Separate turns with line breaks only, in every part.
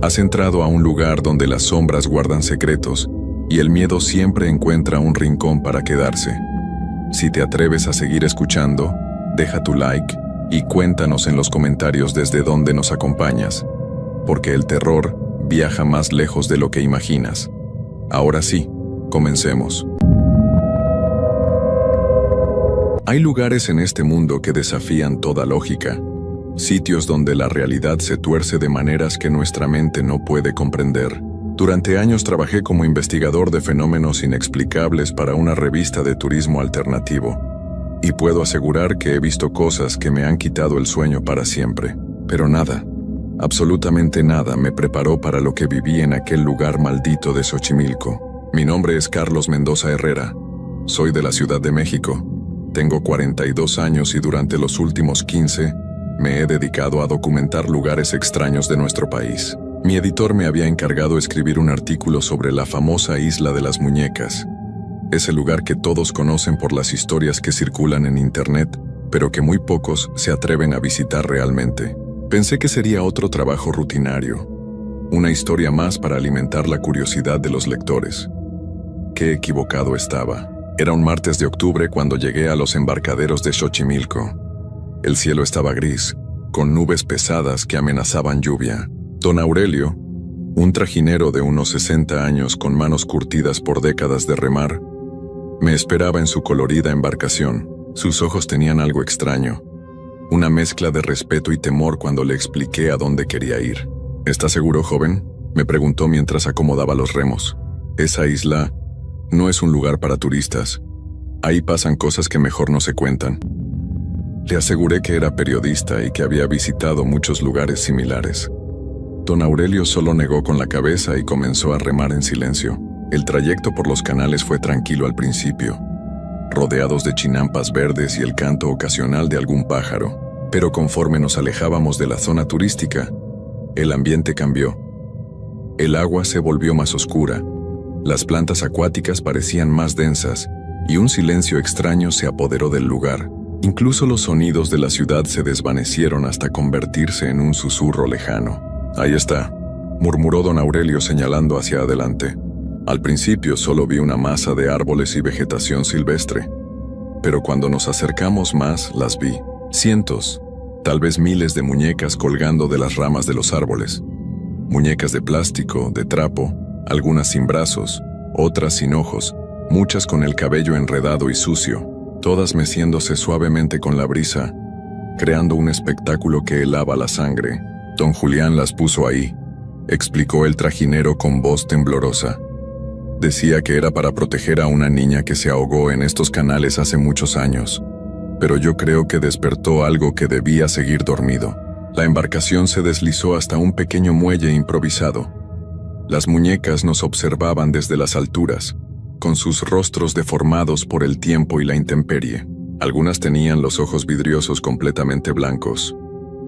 Has entrado a un lugar donde las sombras guardan secretos y el miedo siempre encuentra un rincón para quedarse. Si te atreves a seguir escuchando, deja tu like y cuéntanos en los comentarios desde dónde nos acompañas, porque el terror viaja más lejos de lo que imaginas. Ahora sí, comencemos. Hay lugares en este mundo que desafían toda lógica, sitios donde la realidad se tuerce de maneras que nuestra mente no puede comprender. Durante años trabajé como investigador de fenómenos inexplicables para una revista de turismo alternativo, y puedo asegurar que he visto cosas que me han quitado el sueño para siempre. Pero nada, absolutamente nada me preparó para lo que viví en aquel lugar maldito de Xochimilco. Mi nombre es Carlos Mendoza Herrera. Soy de la Ciudad de México. Tengo 42 años y durante los últimos 15 me he dedicado a documentar lugares extraños de nuestro país. Mi editor me había encargado escribir un artículo sobre la famosa Isla de las Muñecas, ese lugar que todos conocen por las historias que circulan en internet, pero que muy pocos se atreven a visitar realmente. Pensé que sería otro trabajo rutinario, una historia más para alimentar la curiosidad de los lectores. Qué equivocado estaba. Era un martes de octubre cuando llegué a los embarcaderos de Xochimilco. El cielo estaba gris, con nubes pesadas que amenazaban lluvia. Don Aurelio, un trajinero de unos 60 años con manos curtidas por décadas de remar, me esperaba en su colorida embarcación. Sus ojos tenían algo extraño, una mezcla de respeto y temor cuando le expliqué a dónde quería ir. ¿Está seguro, joven?, me preguntó mientras acomodaba los remos. Esa isla no es un lugar para turistas. Ahí pasan cosas que mejor no se cuentan. Le aseguré que era periodista y que había visitado muchos lugares similares. Don Aurelio solo negó con la cabeza y comenzó a remar en silencio. El trayecto por los canales fue tranquilo al principio, rodeados de chinampas verdes y el canto ocasional de algún pájaro. Pero conforme nos alejábamos de la zona turística, el ambiente cambió. El agua se volvió más oscura, las plantas acuáticas parecían más densas y un silencio extraño se apoderó del lugar. Incluso los sonidos de la ciudad se desvanecieron hasta convertirse en un susurro lejano. «Ahí está», murmuró don Aurelio señalando hacia adelante. Al principio solo vi una masa de árboles y vegetación silvestre, pero cuando nos acercamos más las vi. Cientos, tal vez miles de muñecas colgando de las ramas de los árboles. Muñecas de plástico, de trapo, algunas sin brazos, otras sin ojos, muchas con el cabello enredado y sucio, todas meciéndose suavemente con la brisa, creando un espectáculo que helaba la sangre. Don Julián las puso ahí, explicó el trajinero con voz temblorosa. Decía que era para proteger a una niña que se ahogó en estos canales hace muchos años, pero yo creo que despertó algo que debía seguir dormido. La embarcación se deslizó hasta un pequeño muelle improvisado. Las muñecas nos observaban desde las alturas, con sus rostros deformados por el tiempo y la intemperie. Algunas tenían los ojos vidriosos completamente blancos.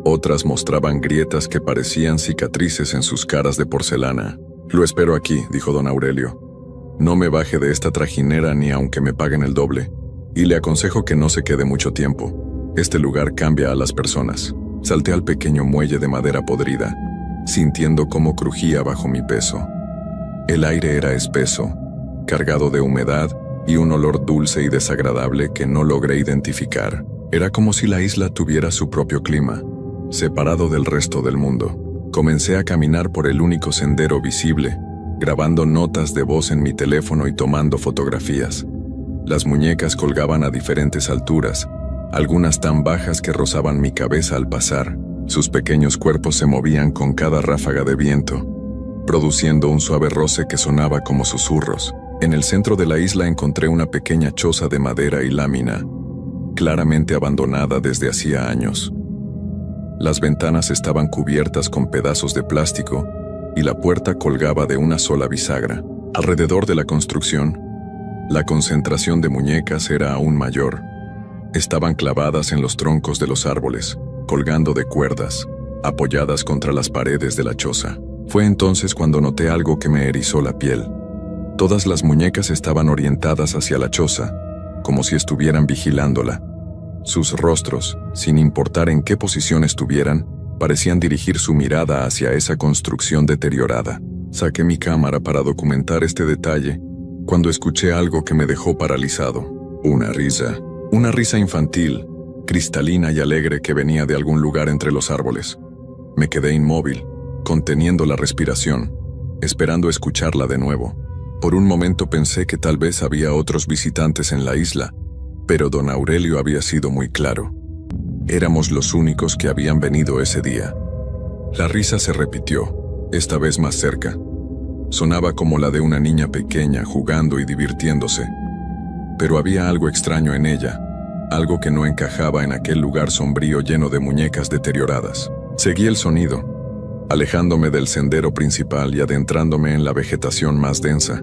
Otras mostraban grietas que parecían cicatrices en sus caras de porcelana. «Lo espero aquí», dijo don Aurelio. «No me baje de esta trajinera ni aunque me paguen el doble. Y le aconsejo que no se quede mucho tiempo. Este lugar cambia a las personas». Salté al pequeño muelle de madera podrida, sintiendo cómo crujía bajo mi peso. El aire era espeso, cargado de humedad y un olor dulce y desagradable que no logré identificar. Era como si la isla tuviera su propio clima, separado del resto del mundo. Comencé a caminar por el único sendero visible, grabando notas de voz en mi teléfono y tomando fotografías. Las muñecas colgaban a diferentes alturas, algunas tan bajas que rozaban mi cabeza al pasar. Sus pequeños cuerpos se movían con cada ráfaga de viento, produciendo un suave roce que sonaba como susurros. En el centro de la isla encontré una pequeña choza de madera y lámina, claramente abandonada desde hacía años. Las ventanas estaban cubiertas con pedazos de plástico y la puerta colgaba de una sola bisagra. Alrededor de la construcción, la concentración de muñecas era aún mayor. Estaban clavadas en los troncos de los árboles, colgando de cuerdas, apoyadas contra las paredes de la choza. Fue entonces cuando noté algo que me erizó la piel. Todas las muñecas estaban orientadas hacia la choza, como si estuvieran vigilándola. Sus rostros, sin importar en qué posición estuvieran, parecían dirigir su mirada hacia esa construcción deteriorada. Saqué mi cámara para documentar este detalle cuando escuché algo que me dejó paralizado. Una risa infantil, cristalina y alegre que venía de algún lugar entre los árboles. Me quedé inmóvil, conteniendo la respiración, esperando escucharla de nuevo. Por un momento pensé que tal vez había otros visitantes en la isla, pero don Aurelio había sido muy claro. Éramos los únicos que habían venido ese día. La risa se repitió, esta vez más cerca. Sonaba como la de una niña pequeña jugando y divirtiéndose. Pero había algo extraño en ella, algo que no encajaba en aquel lugar sombrío lleno de muñecas deterioradas. Seguí el sonido, alejándome del sendero principal y adentrándome en la vegetación más densa.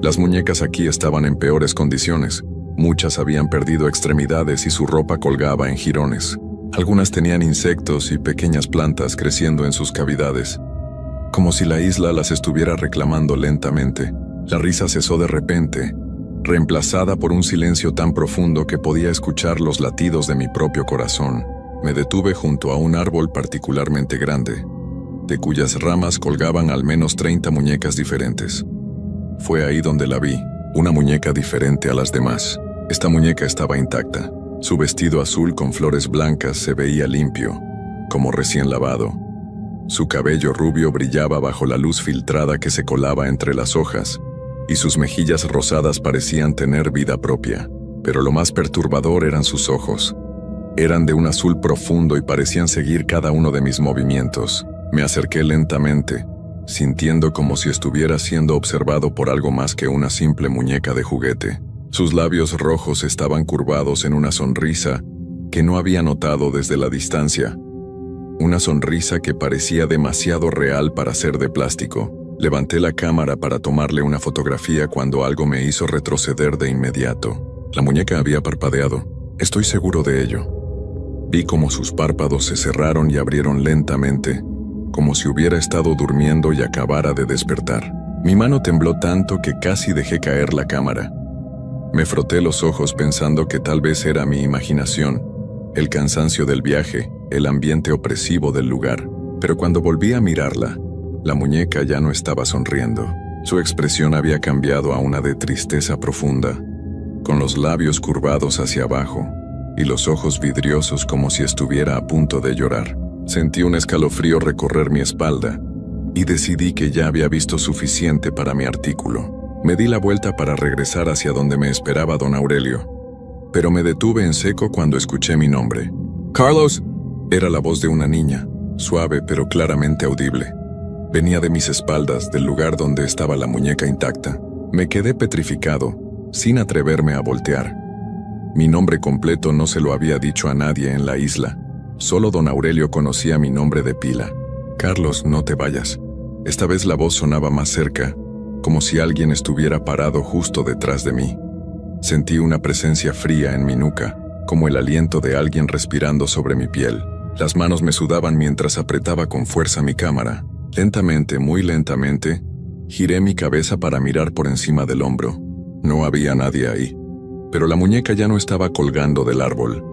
Las muñecas aquí estaban en peores condiciones. Muchas habían perdido extremidades y su ropa colgaba en jirones. Algunas tenían insectos y pequeñas plantas creciendo en sus cavidades, como si la isla las estuviera reclamando lentamente. La risa cesó de repente, reemplazada por un silencio tan profundo que podía escuchar los latidos de mi propio corazón. Me detuve junto a un árbol particularmente grande, de cuyas ramas colgaban al menos 30 muñecas diferentes. Fue ahí donde la vi, una muñeca diferente a las demás. Esta muñeca estaba intacta. Su vestido azul con flores blancas se veía limpio, como recién lavado. Su cabello rubio brillaba bajo la luz filtrada que se colaba entre las hojas, y sus mejillas rosadas parecían tener vida propia. Pero lo más perturbador eran sus ojos. Eran de un azul profundo y parecían seguir cada uno de mis movimientos. Me acerqué lentamente, sintiendo como si estuviera siendo observado por algo más que una simple muñeca de juguete. Sus labios rojos estaban curvados en una sonrisa que no había notado desde la distancia. Una sonrisa que parecía demasiado real para ser de plástico. Levanté la cámara para tomarle una fotografía cuando algo me hizo retroceder de inmediato. La muñeca había parpadeado. Estoy seguro de ello. Vi cómo sus párpados se cerraron y abrieron lentamente, como si hubiera estado durmiendo y acabara de despertar. Mi mano tembló tanto que casi dejé caer la cámara. Me froté los ojos pensando que tal vez era mi imaginación, el cansancio del viaje, el ambiente opresivo del lugar. Pero cuando volví a mirarla, la muñeca ya no estaba sonriendo. Su expresión había cambiado a una de tristeza profunda, con los labios curvados hacia abajo y los ojos vidriosos como si estuviera a punto de llorar. Sentí un escalofrío recorrer mi espalda y decidí que ya había visto suficiente para mi artículo. Me di la vuelta para regresar hacia donde me esperaba don Aurelio, pero me detuve en seco cuando escuché mi nombre. ¡Carlos! Era la voz de una niña, suave pero claramente audible. Venía de mis espaldas, del lugar donde estaba la muñeca intacta. Me quedé petrificado, sin atreverme a voltear. Mi nombre completo no se lo había dicho a nadie en la isla. Solo don Aurelio conocía mi nombre de pila. Carlos, no te vayas. Esta vez la voz sonaba más cerca, como si alguien estuviera parado justo detrás de mí. Sentí una presencia fría en mi nuca, como el aliento de alguien respirando sobre mi piel. Las manos me sudaban mientras apretaba con fuerza mi cámara. Lentamente, muy lentamente, giré mi cabeza para mirar por encima del hombro. No había nadie ahí. Pero la muñeca ya no estaba colgando del árbol.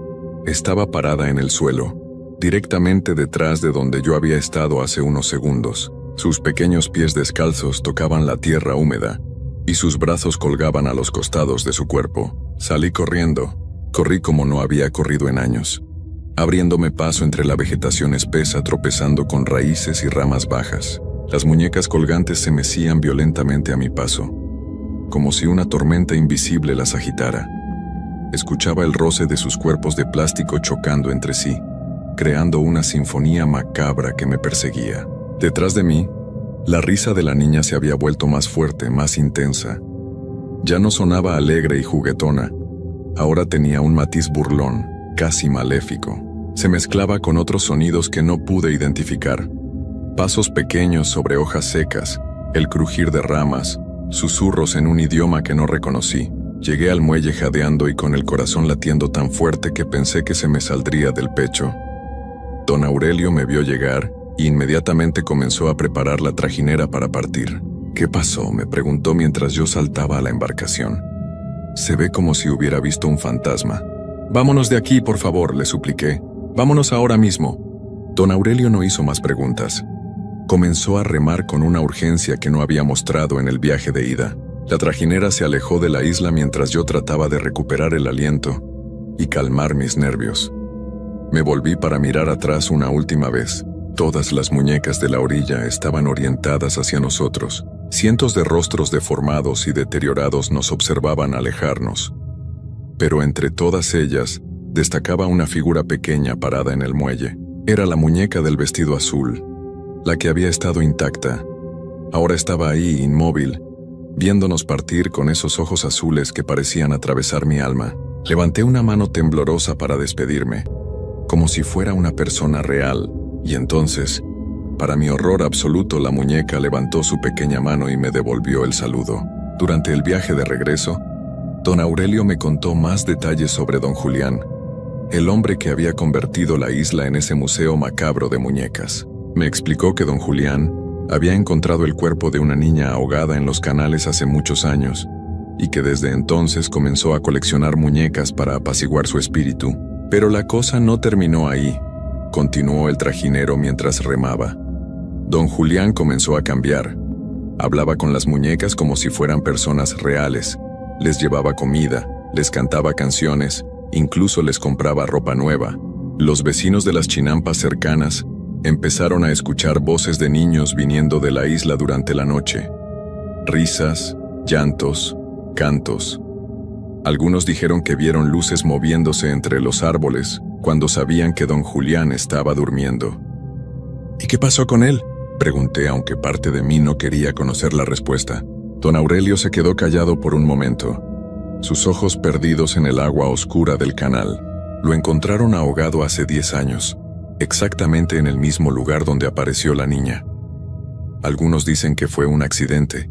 Estaba parada en el suelo, directamente detrás de donde yo había estado hace unos segundos. Sus pequeños pies descalzos tocaban la tierra húmeda, y sus brazos colgaban a los costados de su cuerpo. Salí corriendo. Corrí como no había corrido en años, abriéndome paso entre la vegetación espesa, tropezando con raíces y ramas bajas. Las muñecas colgantes se mecían violentamente a mi paso, como si una tormenta invisible las agitara. Escuchaba el roce de sus cuerpos de plástico chocando entre sí, creando una sinfonía macabra que me perseguía. Detrás de mí, la risa de la niña se había vuelto más fuerte, más intensa. Ya no sonaba alegre y juguetona. Ahora tenía un matiz burlón, casi maléfico. Se mezclaba con otros sonidos que no pude identificar. Pasos pequeños sobre hojas secas, el crujir de ramas, susurros en un idioma que no reconocí. Llegué al muelle jadeando y con el corazón latiendo tan fuerte que pensé que se me saldría del pecho. Don Aurelio me vio llegar y inmediatamente comenzó a preparar la trajinera para partir. ¿Qué pasó?, me preguntó mientras yo saltaba a la embarcación. Se ve como si hubiera visto un fantasma. «Vámonos de aquí, por favor», le supliqué. «Vámonos ahora mismo». Don Aurelio no hizo más preguntas. Comenzó a remar con una urgencia que no había mostrado en el viaje de ida. La trajinera se alejó de la isla mientras yo trataba de recuperar el aliento y calmar mis nervios. Me volví para mirar atrás una última vez. Todas las muñecas de la orilla estaban orientadas hacia nosotros. Cientos de rostros deformados y deteriorados nos observaban alejarnos. Pero entre todas ellas, destacaba una figura pequeña parada en el muelle. Era la muñeca del vestido azul, la que había estado intacta. Ahora estaba ahí, inmóvil, viéndonos partir con esos ojos azules que parecían atravesar mi alma. Levanté una mano temblorosa para despedirme, como si fuera una persona real, y entonces, para mi horror absoluto, la muñeca levantó su pequeña mano y me devolvió el saludo. Durante el viaje de regreso, don Aurelio me contó más detalles sobre don Julián, el hombre que había convertido la isla en ese museo macabro de muñecas. Me explicó que don Julián había encontrado el cuerpo de una niña ahogada en los canales hace muchos años, y que desde entonces comenzó a coleccionar muñecas para apaciguar su espíritu. Pero la cosa no terminó ahí, continuó el trajinero mientras remaba. Don Julián comenzó a cambiar. Hablaba con las muñecas como si fueran personas reales, les llevaba comida, les cantaba canciones, incluso les compraba ropa nueva. Los vecinos de las chinampas cercanas empezaron a escuchar voces de niños viniendo de la isla durante la noche. Risas, llantos, cantos. Algunos dijeron que vieron luces moviéndose entre los árboles cuando sabían que don Julián estaba durmiendo. ¿Y qué pasó con él?, pregunté, aunque parte de mí no quería conocer la respuesta. Don Aurelio se quedó callado por un momento, sus ojos perdidos en el agua oscura del canal. Lo encontraron ahogado hace 10 años, exactamente en el mismo lugar donde apareció la niña. Algunos dicen que fue un accidente,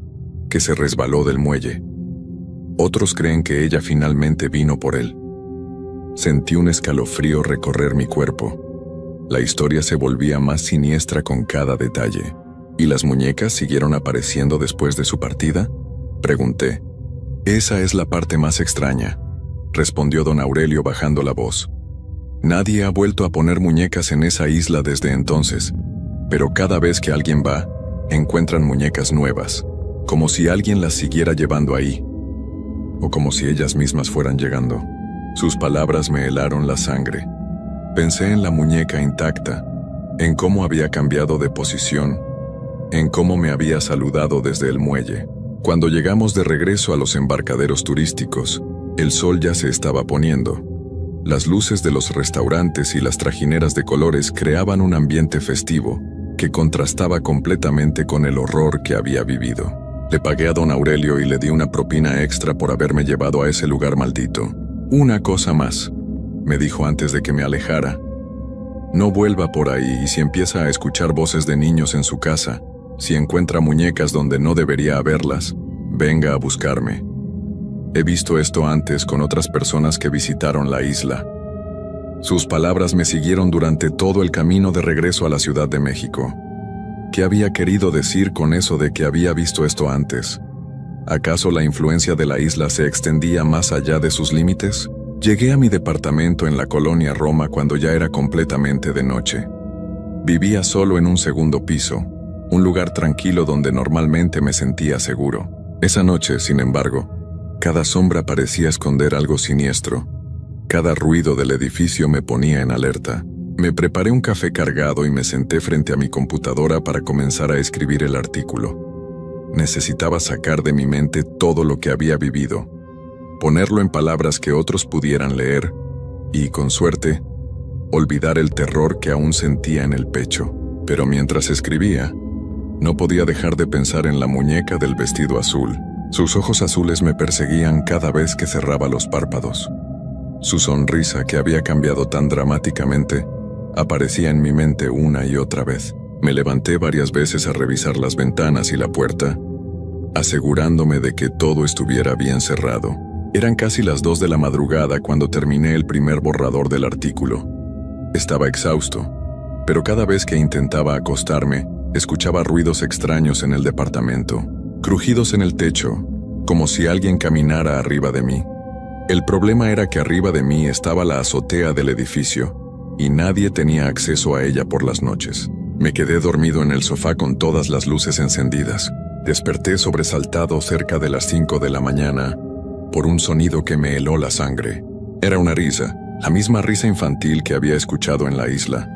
que se resbaló del muelle. Otros creen que ella finalmente vino por él. Sentí un escalofrío recorrer mi cuerpo. La historia se volvía más siniestra con cada detalle. ¿Y las muñecas siguieron apareciendo después de su partida?, pregunté. Esa es la parte más extraña, respondió don Aurelio bajando la voz. Nadie ha vuelto a poner muñecas en esa isla desde entonces, pero cada vez que alguien va, encuentran muñecas nuevas, como si alguien las siguiera llevando ahí, o como si ellas mismas fueran llegando. Sus palabras me helaron la sangre. Pensé en la muñeca intacta, en cómo había cambiado de posición, en cómo me había saludado desde el muelle. Cuando llegamos de regreso a los embarcaderos turísticos, el sol ya se estaba poniendo. Las luces de los restaurantes y las trajineras de colores creaban un ambiente festivo que contrastaba completamente con el horror que había vivido. Le pagué a don Aurelio y le di una propina extra por haberme llevado a ese lugar maldito. Una cosa más, me dijo antes de que me alejara. No vuelva por ahí, y si empieza a escuchar voces de niños en su casa, si encuentra muñecas donde no debería haberlas, venga a buscarme. He visto esto antes con otras personas que visitaron la isla. Sus palabras me siguieron durante todo el camino de regreso a la Ciudad de México. ¿Qué había querido decir con eso de que había visto esto antes? ¿Acaso la influencia de la isla se extendía más allá de sus límites? Llegué a mi departamento en la colonia Roma cuando ya era completamente de noche. Vivía solo en un segundo piso, un lugar tranquilo donde normalmente me sentía seguro. Esa noche, sin embargo, cada sombra parecía esconder algo siniestro. Cada ruido del edificio me ponía en alerta. Me preparé un café cargado y me senté frente a mi computadora para comenzar a escribir el artículo. Necesitaba sacar de mi mente todo lo que había vivido, ponerlo en palabras que otros pudieran leer y, con suerte, olvidar el terror que aún sentía en el pecho. Pero mientras escribía, no podía dejar de pensar en la muñeca del vestido azul. Sus ojos azules me perseguían cada vez que cerraba los párpados. Su sonrisa, que había cambiado tan dramáticamente, aparecía en mi mente una y otra vez. Me levanté varias veces a revisar las ventanas y la puerta, asegurándome de que todo estuviera bien cerrado. Eran casi las 2 de la madrugada cuando terminé el primer borrador del artículo. Estaba exhausto, pero cada vez que intentaba acostarme, escuchaba ruidos extraños en el departamento, crujidos en el techo, como si alguien caminara arriba de mí. El problema era que arriba de mí estaba la azotea del edificio, y nadie tenía acceso a ella por las noches. Me quedé dormido en el sofá con todas las luces encendidas. Desperté sobresaltado cerca de las 5 de la mañana por un sonido que me heló la sangre. Era una risa, la misma risa infantil que había escuchado en la isla.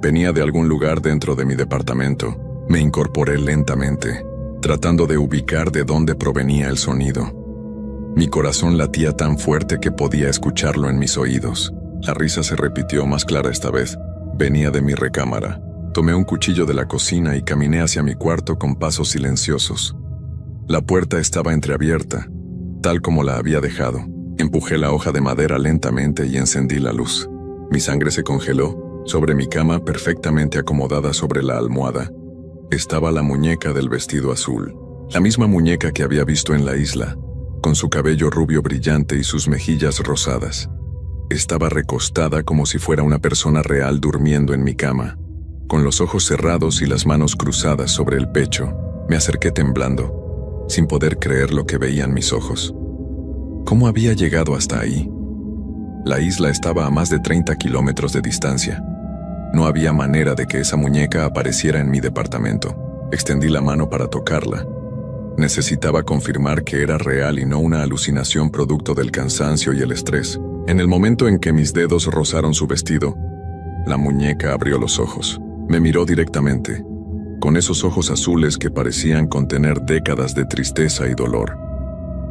Venía de algún lugar dentro de mi departamento. Me incorporé lentamente, tratando de ubicar de dónde provenía el sonido. Mi corazón latía tan fuerte que podía escucharlo en mis oídos. La risa se repitió más clara esta vez. Venía de mi recámara. Tomé un cuchillo de la cocina y caminé hacia mi cuarto con pasos silenciosos. La puerta estaba entreabierta, tal como la había dejado. Empujé la hoja de madera lentamente y encendí la luz. Mi sangre se congeló. Sobre mi cama, perfectamente acomodada sobre la almohada, estaba la muñeca del vestido azul. La misma muñeca que había visto en la isla, con su cabello rubio brillante y sus mejillas rosadas. Estaba recostada como si fuera una persona real durmiendo en mi cama. Con los ojos cerrados y las manos cruzadas sobre el pecho, me acerqué temblando, sin poder creer lo que veían mis ojos. ¿Cómo había llegado hasta ahí? La isla estaba a más de 30 kilómetros de distancia. No había manera de que esa muñeca apareciera en mi departamento. Extendí la mano para tocarla. Necesitaba confirmar que era real y no una alucinación producto del cansancio y el estrés. En el momento en que mis dedos rozaron su vestido, la muñeca abrió los ojos. Me miró directamente, con esos ojos azules que parecían contener décadas de tristeza y dolor.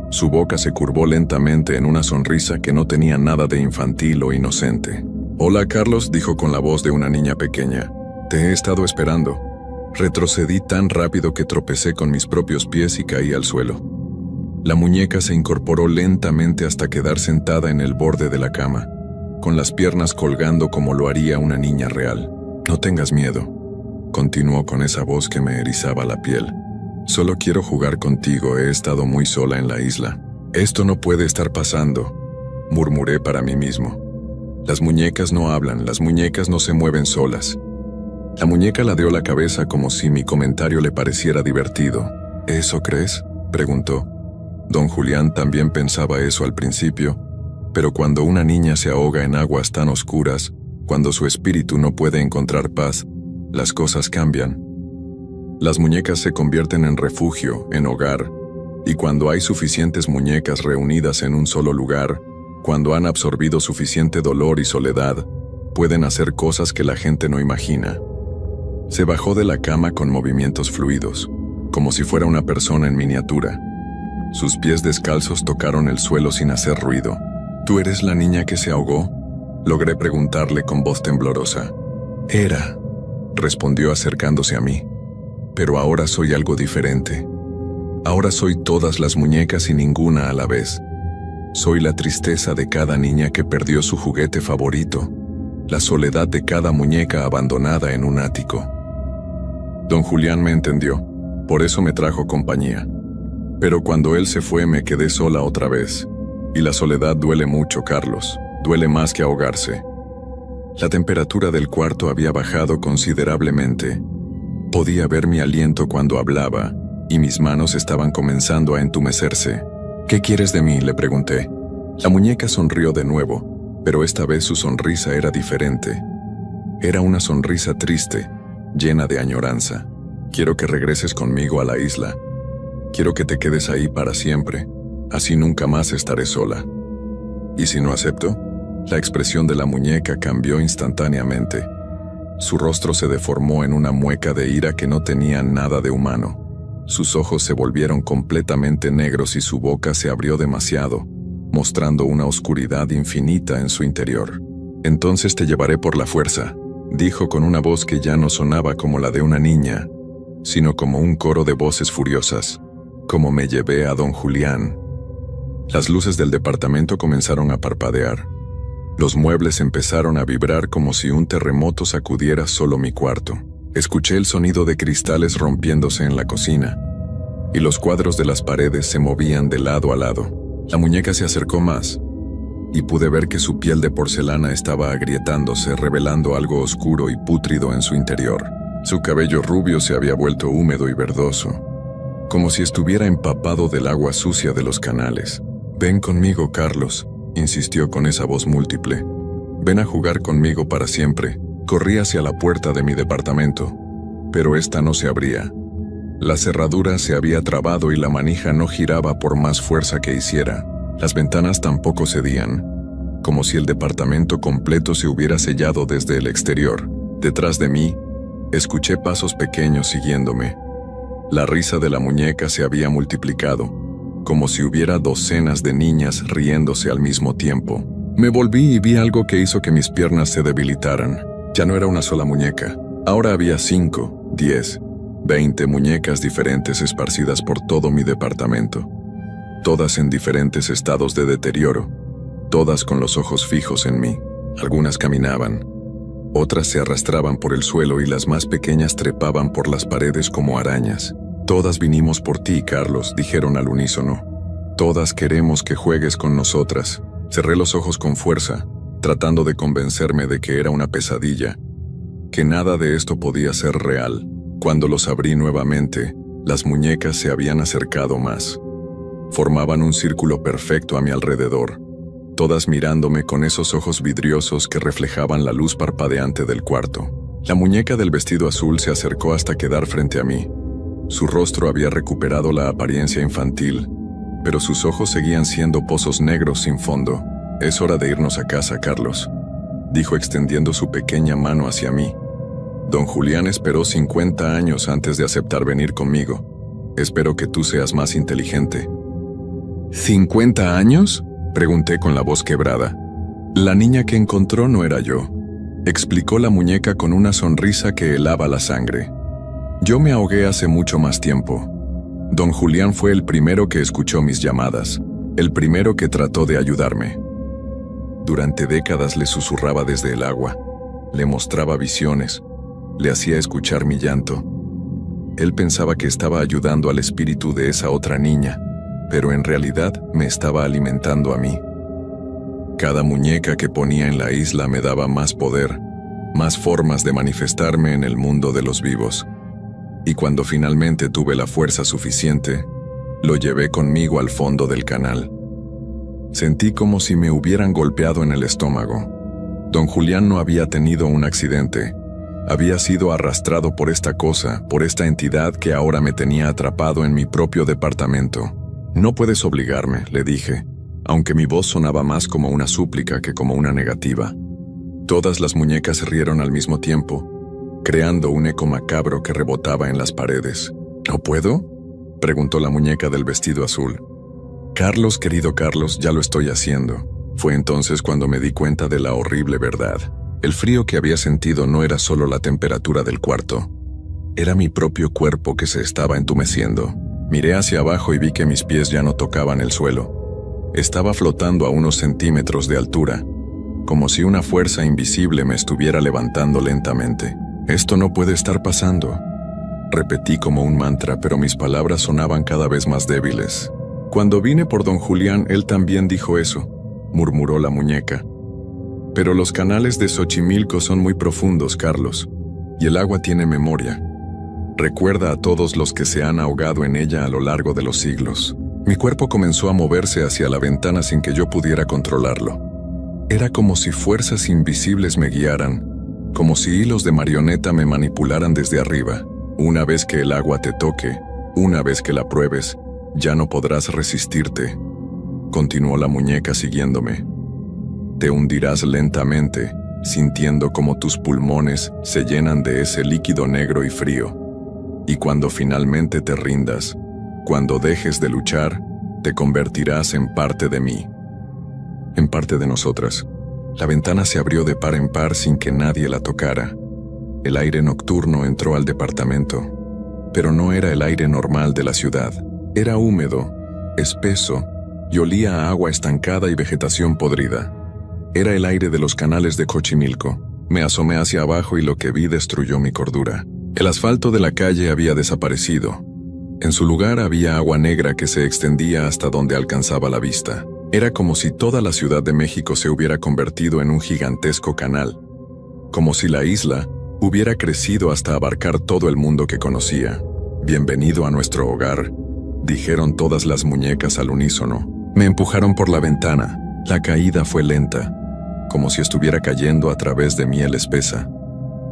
Su boca se curvó lentamente en una sonrisa que no tenía nada de infantil o inocente. «Hola, Carlos», dijo con la voz de una niña pequeña. «Te he estado esperando». Retrocedí tan rápido que tropecé con mis propios pies y caí al suelo. La muñeca se incorporó lentamente hasta quedar sentada en el borde de la cama, con las piernas colgando como lo haría una niña real. «No tengas miedo», continuó con esa voz que me erizaba la piel. «Solo quiero jugar contigo, he estado muy sola en la isla. Esto no puede estar pasando», murmuré para mí mismo. «Las muñecas no hablan, las muñecas no se mueven solas». La muñeca ladeó la cabeza como si mi comentario le pareciera divertido. «¿Eso crees?», preguntó. Don Julián también pensaba eso al principio, pero cuando una niña se ahoga en aguas tan oscuras, cuando su espíritu no puede encontrar paz, las cosas cambian. Las muñecas se convierten en refugio, en hogar, y cuando hay suficientes muñecas reunidas en un solo lugar, cuando han absorbido suficiente dolor y soledad, pueden hacer cosas que la gente no imagina. Se bajó de la cama con movimientos fluidos, como si fuera una persona en miniatura. Sus pies descalzos tocaron el suelo sin hacer ruido. «¿Tú eres la niña que se ahogó?», logré preguntarle con voz temblorosa. «Era», respondió acercándose a mí. «Pero ahora soy algo diferente. Ahora soy todas las muñecas y ninguna a la vez. Soy la tristeza de cada niña que perdió su juguete favorito, la soledad de cada muñeca abandonada en un ático». Don Julián me entendió, por eso me trajo compañía. Pero cuando él se fue me quedé sola otra vez. Y la soledad duele mucho, Carlos, duele más que ahogarse. La temperatura del cuarto había bajado considerablemente. Podía ver mi aliento cuando hablaba, y mis manos estaban comenzando a entumecerse. «¿Qué quieres de mí?», le pregunté. La muñeca sonrió de nuevo, pero esta vez su sonrisa era diferente. Era una sonrisa triste, llena de añoranza. «Quiero que regreses conmigo a la isla. Quiero que te quedes ahí para siempre, así nunca más estaré sola». ¿Y si no acepto? La expresión de la muñeca cambió instantáneamente. Su rostro se deformó en una mueca de ira que no tenía nada de humano. Sus ojos se volvieron completamente negros y su boca se abrió demasiado, mostrando una oscuridad infinita en su interior. «Entonces te llevaré por la fuerza», dijo con una voz que ya no sonaba como la de una niña, sino como un coro de voces furiosas. «Como me llevé a don Julián». Las luces del departamento comenzaron a parpadear. Los muebles empezaron a vibrar como si un terremoto sacudiera solo mi cuarto. Escuché el sonido de cristales rompiéndose en la cocina, y los cuadros de las paredes se movían de lado a lado. La muñeca se acercó más, y pude ver que su piel de porcelana estaba agrietándose, revelando algo oscuro y pútrido en su interior. Su cabello rubio se había vuelto húmedo y verdoso, como si estuviera empapado del agua sucia de los canales. «Ven conmigo, Carlos», insistió con esa voz múltiple. Ven a jugar conmigo para siempre. Corrí hacia la puerta de mi departamento, pero esta no se abría. La cerradura se había trabado y la manija no giraba por más fuerza que hiciera. Las ventanas tampoco cedían, como si el departamento completo se hubiera sellado desde el exterior. Detrás de mí, escuché pasos pequeños siguiéndome. La risa de la muñeca se había multiplicado, como si hubiera docenas de niñas riéndose al mismo tiempo. Me volví y vi algo que hizo que mis piernas se debilitaran. Ya no era una sola muñeca. Ahora había 5, 10, 20 muñecas diferentes esparcidas por todo mi departamento. Todas en diferentes estados de deterioro, todas con los ojos fijos en mí. Algunas caminaban, otras se arrastraban por el suelo y las más pequeñas trepaban por las paredes como arañas. Todas vinimos por ti, Carlos, dijeron al unísono. Todas queremos que juegues con nosotras. Cerré los ojos con fuerza, tratando de convencerme de que era una pesadilla, que nada de esto podía ser real. Cuando los abrí nuevamente, las muñecas se habían acercado más. Formaban un círculo perfecto a mi alrededor, todas mirándome con esos ojos vidriosos que reflejaban la luz parpadeante del cuarto. La muñeca del vestido azul se acercó hasta quedar frente a mí. Su rostro había recuperado la apariencia infantil, pero sus ojos seguían siendo pozos negros sin fondo. «Es hora de irnos a casa, Carlos», dijo extendiendo su pequeña mano hacia mí. Don Julián esperó 50 años antes de aceptar venir conmigo. Espero que tú seas más inteligente. ¿50 años? Pregunté con la voz quebrada. La niña que encontró no era yo, explicó la muñeca con una sonrisa que helaba la sangre. Yo me ahogué hace mucho más tiempo. Don Julián fue el primero que escuchó mis llamadas, el primero que trató de ayudarme. Durante décadas le susurraba desde el agua, le mostraba visiones, le hacía escuchar mi llanto. Él pensaba que estaba ayudando al espíritu de esa otra niña, pero en realidad me estaba alimentando a mí. Cada muñeca que ponía en la isla me daba más poder, más formas de manifestarme en el mundo de los vivos. Y cuando finalmente tuve la fuerza suficiente, lo llevé conmigo al fondo del canal. Sentí como si me hubieran golpeado en el estómago. Don Julián no había tenido un accidente. Había sido arrastrado por esta cosa, por esta entidad que ahora me tenía atrapado en mi propio departamento. «No puedes obligarme», le dije, aunque mi voz sonaba más como una súplica que como una negativa. Todas las muñecas rieron al mismo tiempo, creando un eco macabro que rebotaba en las paredes. «¿No puedo?», preguntó la muñeca del vestido azul. «Carlos, querido Carlos, ya lo estoy haciendo». Fue entonces cuando me di cuenta de la horrible verdad. El frío que había sentido no era solo la temperatura del cuarto. Era mi propio cuerpo que se estaba entumeciendo. Miré hacia abajo y vi que mis pies ya no tocaban el suelo. Estaba flotando a unos centímetros de altura, como si una fuerza invisible me estuviera levantando lentamente. «Esto no puede estar pasando», repetí como un mantra, pero mis palabras sonaban cada vez más débiles. «Cuando vine por don Julián, él también dijo eso», murmuró la muñeca. «Pero los canales de Xochimilco son muy profundos, Carlos, y el agua tiene memoria. Recuerda a todos los que se han ahogado en ella a lo largo de los siglos». Mi cuerpo comenzó a moverse hacia la ventana sin que yo pudiera controlarlo. Era como si fuerzas invisibles me guiaran, como si hilos de marioneta me manipularan desde arriba. «Una vez que el agua te toque, una vez que la pruebes, ya no podrás resistirte», continuó la muñeca siguiéndome. «Te hundirás lentamente, sintiendo como tus pulmones se llenan de ese líquido negro y frío. Y cuando finalmente te rindas, cuando dejes de luchar, te convertirás en parte de mí, en parte de nosotras». La ventana se abrió de par en par sin que nadie la tocara. El aire nocturno entró al departamento, pero no era el aire normal de la ciudad. Era húmedo, espeso, y olía a agua estancada y vegetación podrida. Era el aire de los canales de Xochimilco. Me asomé hacia abajo y lo que vi destruyó mi cordura. El asfalto de la calle había desaparecido. En su lugar había agua negra que se extendía hasta donde alcanzaba la vista. Era como si toda la Ciudad de México se hubiera convertido en un gigantesco canal. Como si la isla hubiera crecido hasta abarcar todo el mundo que conocía. «Bienvenido a nuestro hogar», dijeron todas las muñecas al unísono. Me empujaron por la ventana. La caída fue lenta. como si estuviera cayendo a través de miel espesa.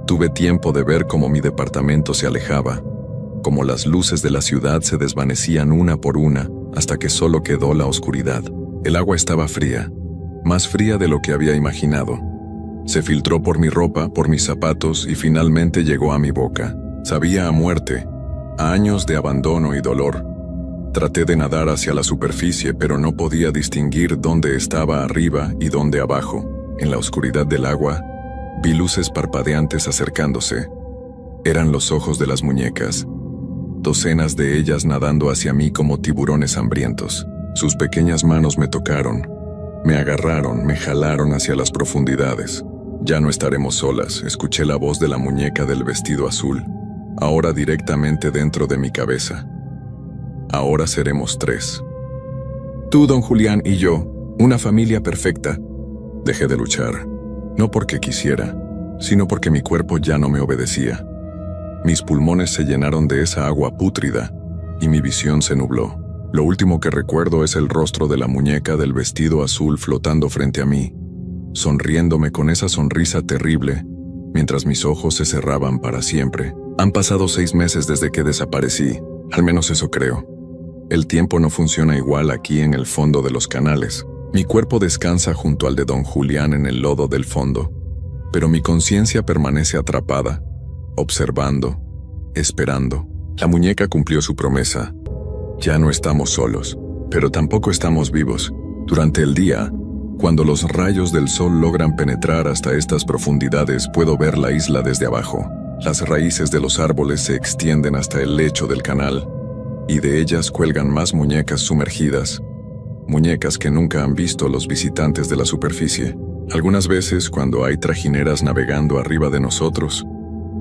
Tuve tiempo de ver cómo mi departamento se alejaba, cómo las luces de la ciudad se desvanecían una por una hasta que solo quedó la oscuridad. El agua estaba fría, más fría de lo que había imaginado. Se filtró por mi ropa, por mis zapatos y finalmente llegó a mi boca. Sabía a muerte, a años de abandono y dolor. Traté de nadar hacia la superficie, pero no podía distinguir dónde estaba arriba y dónde abajo. En la oscuridad del agua, vi luces parpadeantes acercándose. Eran los ojos de las muñecas, docenas de ellas nadando hacia mí como tiburones hambrientos. Sus pequeñas manos me tocaron, me agarraron, me jalaron hacia las profundidades. Ya no estaremos solas, escuché la voz de la muñeca del vestido azul, ahora directamente dentro de mi cabeza. Ahora seremos 3. Tú, don Julián, y yo, una familia perfecta. Dejé de luchar, no porque quisiera, sino porque mi cuerpo ya no me obedecía. Mis pulmones se llenaron de esa agua pútrida y mi visión se nubló. Lo último que recuerdo es el rostro de la muñeca del vestido azul flotando frente a mí, sonriéndome con esa sonrisa terrible, mientras mis ojos se cerraban para siempre. Han pasado 6 meses desde que desaparecí, al menos eso creo. El tiempo no funciona igual aquí en el fondo de los canales. Mi cuerpo descansa junto al de don Julián en el lodo del fondo, pero mi conciencia permanece atrapada, observando, esperando. La muñeca cumplió su promesa. Ya no estamos solos, pero tampoco estamos vivos. Durante el día, cuando los rayos del sol logran penetrar hasta estas profundidades, puedo ver la isla desde abajo. Las raíces de los árboles se extienden hasta el lecho del canal, y de ellas cuelgan más muñecas sumergidas, muñecas que nunca han visto los visitantes de la superficie. Algunas veces, cuando hay trajineras navegando arriba de nosotros,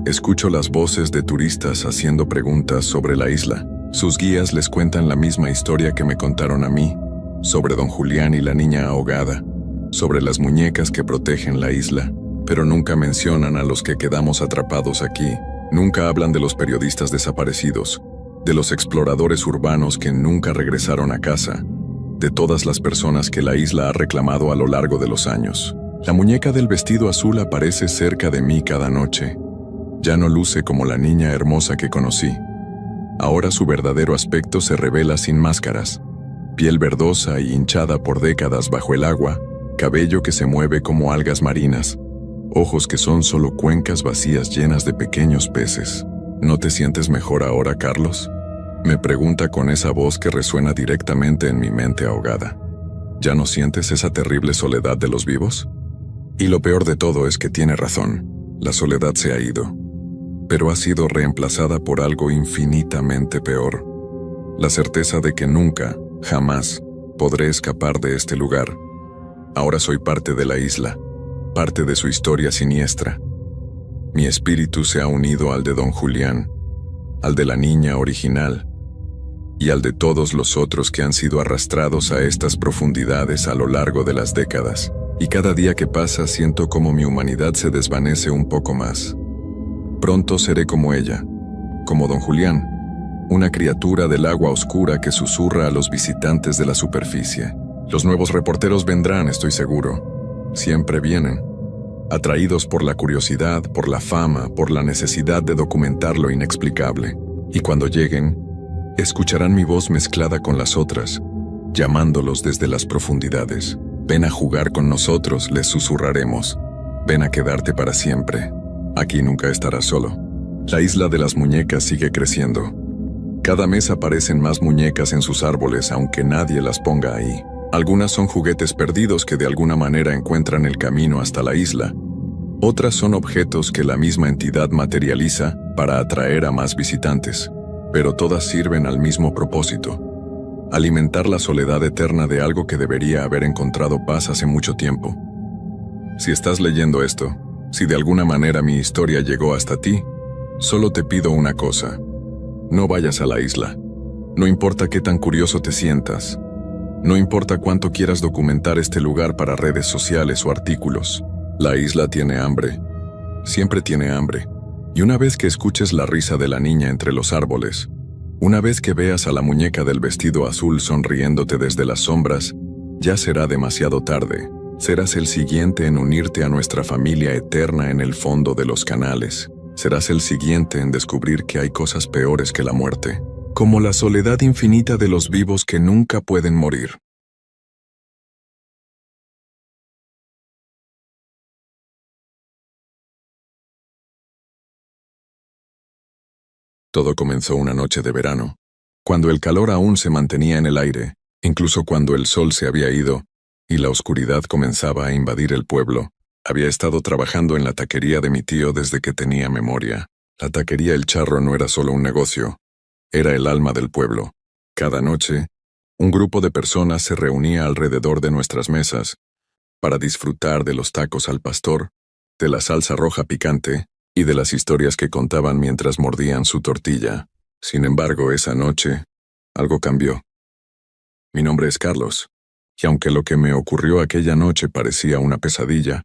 escucho las voces de turistas haciendo preguntas sobre la isla. Sus guías les cuentan la misma historia que me contaron a mí, sobre don Julián y la niña ahogada, sobre las muñecas que protegen la isla, pero nunca mencionan a los que quedamos atrapados aquí. Nunca hablan de los periodistas desaparecidos, de los exploradores urbanos que nunca regresaron a casa, de todas las personas que la isla ha reclamado a lo largo de los años. La muñeca del vestido azul aparece cerca de mí cada noche. Ya no luce como la niña hermosa que conocí. Ahora su verdadero aspecto se revela sin máscaras. Piel verdosa y hinchada por décadas bajo el agua, cabello que se mueve como algas marinas, ojos que son solo cuencas vacías llenas de pequeños peces. ¿No te sientes mejor ahora, Carlos?, me pregunta con esa voz que resuena directamente en mi mente ahogada. ¿Ya no sientes esa terrible soledad de los vivos? Y lo peor de todo es que tiene razón. La soledad se ha ido, pero ha sido reemplazada por algo infinitamente peor. La certeza de que nunca, jamás, podré escapar de este lugar. Ahora soy parte de la isla, parte de su historia siniestra. Mi espíritu se ha unido al de don Julián, al de la niña original, y al de todos los otros que han sido arrastrados a estas profundidades a lo largo de las décadas. Y cada día que pasa siento como mi humanidad se desvanece un poco más. Pronto seré como ella, como don Julián, una criatura del agua oscura que susurra a los visitantes de la superficie. Los nuevos reporteros vendrán, estoy seguro. Siempre vienen, atraídos por la curiosidad, por la fama, por la necesidad de documentar lo inexplicable. Y cuando lleguen, escucharán mi voz mezclada con las otras, llamándolos desde las profundidades. Ven a jugar con nosotros, les susurraremos. Ven a quedarte para siempre. Aquí nunca estarás solo. La isla de las muñecas sigue creciendo. Cada mes aparecen más muñecas en sus árboles, aunque nadie las ponga ahí. Algunas son juguetes perdidos que de alguna manera encuentran el camino hasta la isla. Otras son objetos que la misma entidad materializa para atraer a más visitantes. Pero todas sirven al mismo propósito: alimentar la soledad eterna de algo que debería haber encontrado paz hace mucho tiempo. Si estás leyendo esto, si de alguna manera mi historia llegó hasta ti, solo te pido una cosa: no vayas a la isla. No importa qué tan curioso te sientas, no importa cuánto quieras documentar este lugar para redes sociales o artículos. La isla tiene hambre, siempre tiene hambre. Y una vez que escuches la risa de la niña entre los árboles, una vez que veas a la muñeca del vestido azul sonriéndote desde las sombras, ya será demasiado tarde. Serás el siguiente en unirte a nuestra familia eterna en el fondo de los canales. Serás el siguiente en descubrir que hay cosas peores que la muerte, como la soledad infinita de los vivos que nunca pueden morir. Todo comenzó una noche de verano, cuando el calor aún se mantenía en el aire, incluso cuando el sol se había ido y la oscuridad comenzaba a invadir el pueblo. Había estado trabajando en la taquería de mi tío desde que tenía memoria. La taquería El Charro no era solo un negocio, era el alma del pueblo. Cada noche, un grupo de personas se reunía alrededor de nuestras mesas para disfrutar de los tacos al pastor, de la salsa roja picante y de las historias que contaban mientras mordían su tortilla. Sin embargo, esa noche, algo cambió. Mi nombre es Carlos, y aunque lo que me ocurrió aquella noche parecía una pesadilla,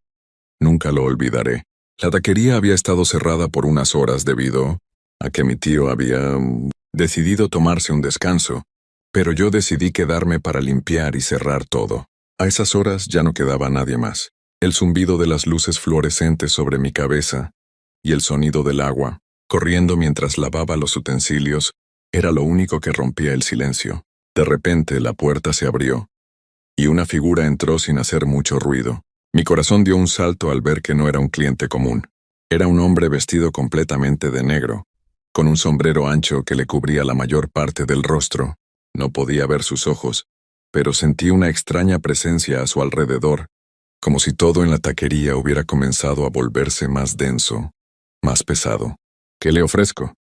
nunca lo olvidaré. La taquería había estado cerrada por unas horas debido a que mi tío había decidido tomarse un descanso, pero yo decidí quedarme para limpiar y cerrar todo. A esas horas ya no quedaba nadie más. El zumbido de las luces fluorescentes sobre mi cabeza y el sonido del agua, corriendo mientras lavaba los utensilios, era lo único que rompía el silencio. De repente la puerta se abrió, y una figura entró sin hacer mucho ruido. Mi corazón dio un salto al ver que no era un cliente común. Era un hombre vestido completamente de negro, con un sombrero ancho que le cubría la mayor parte del rostro. No podía ver sus ojos, pero sentí una extraña presencia a su alrededor, como si todo en la taquería hubiera comenzado a volverse más denso, más pesado. ¿Qué le ofrezco?,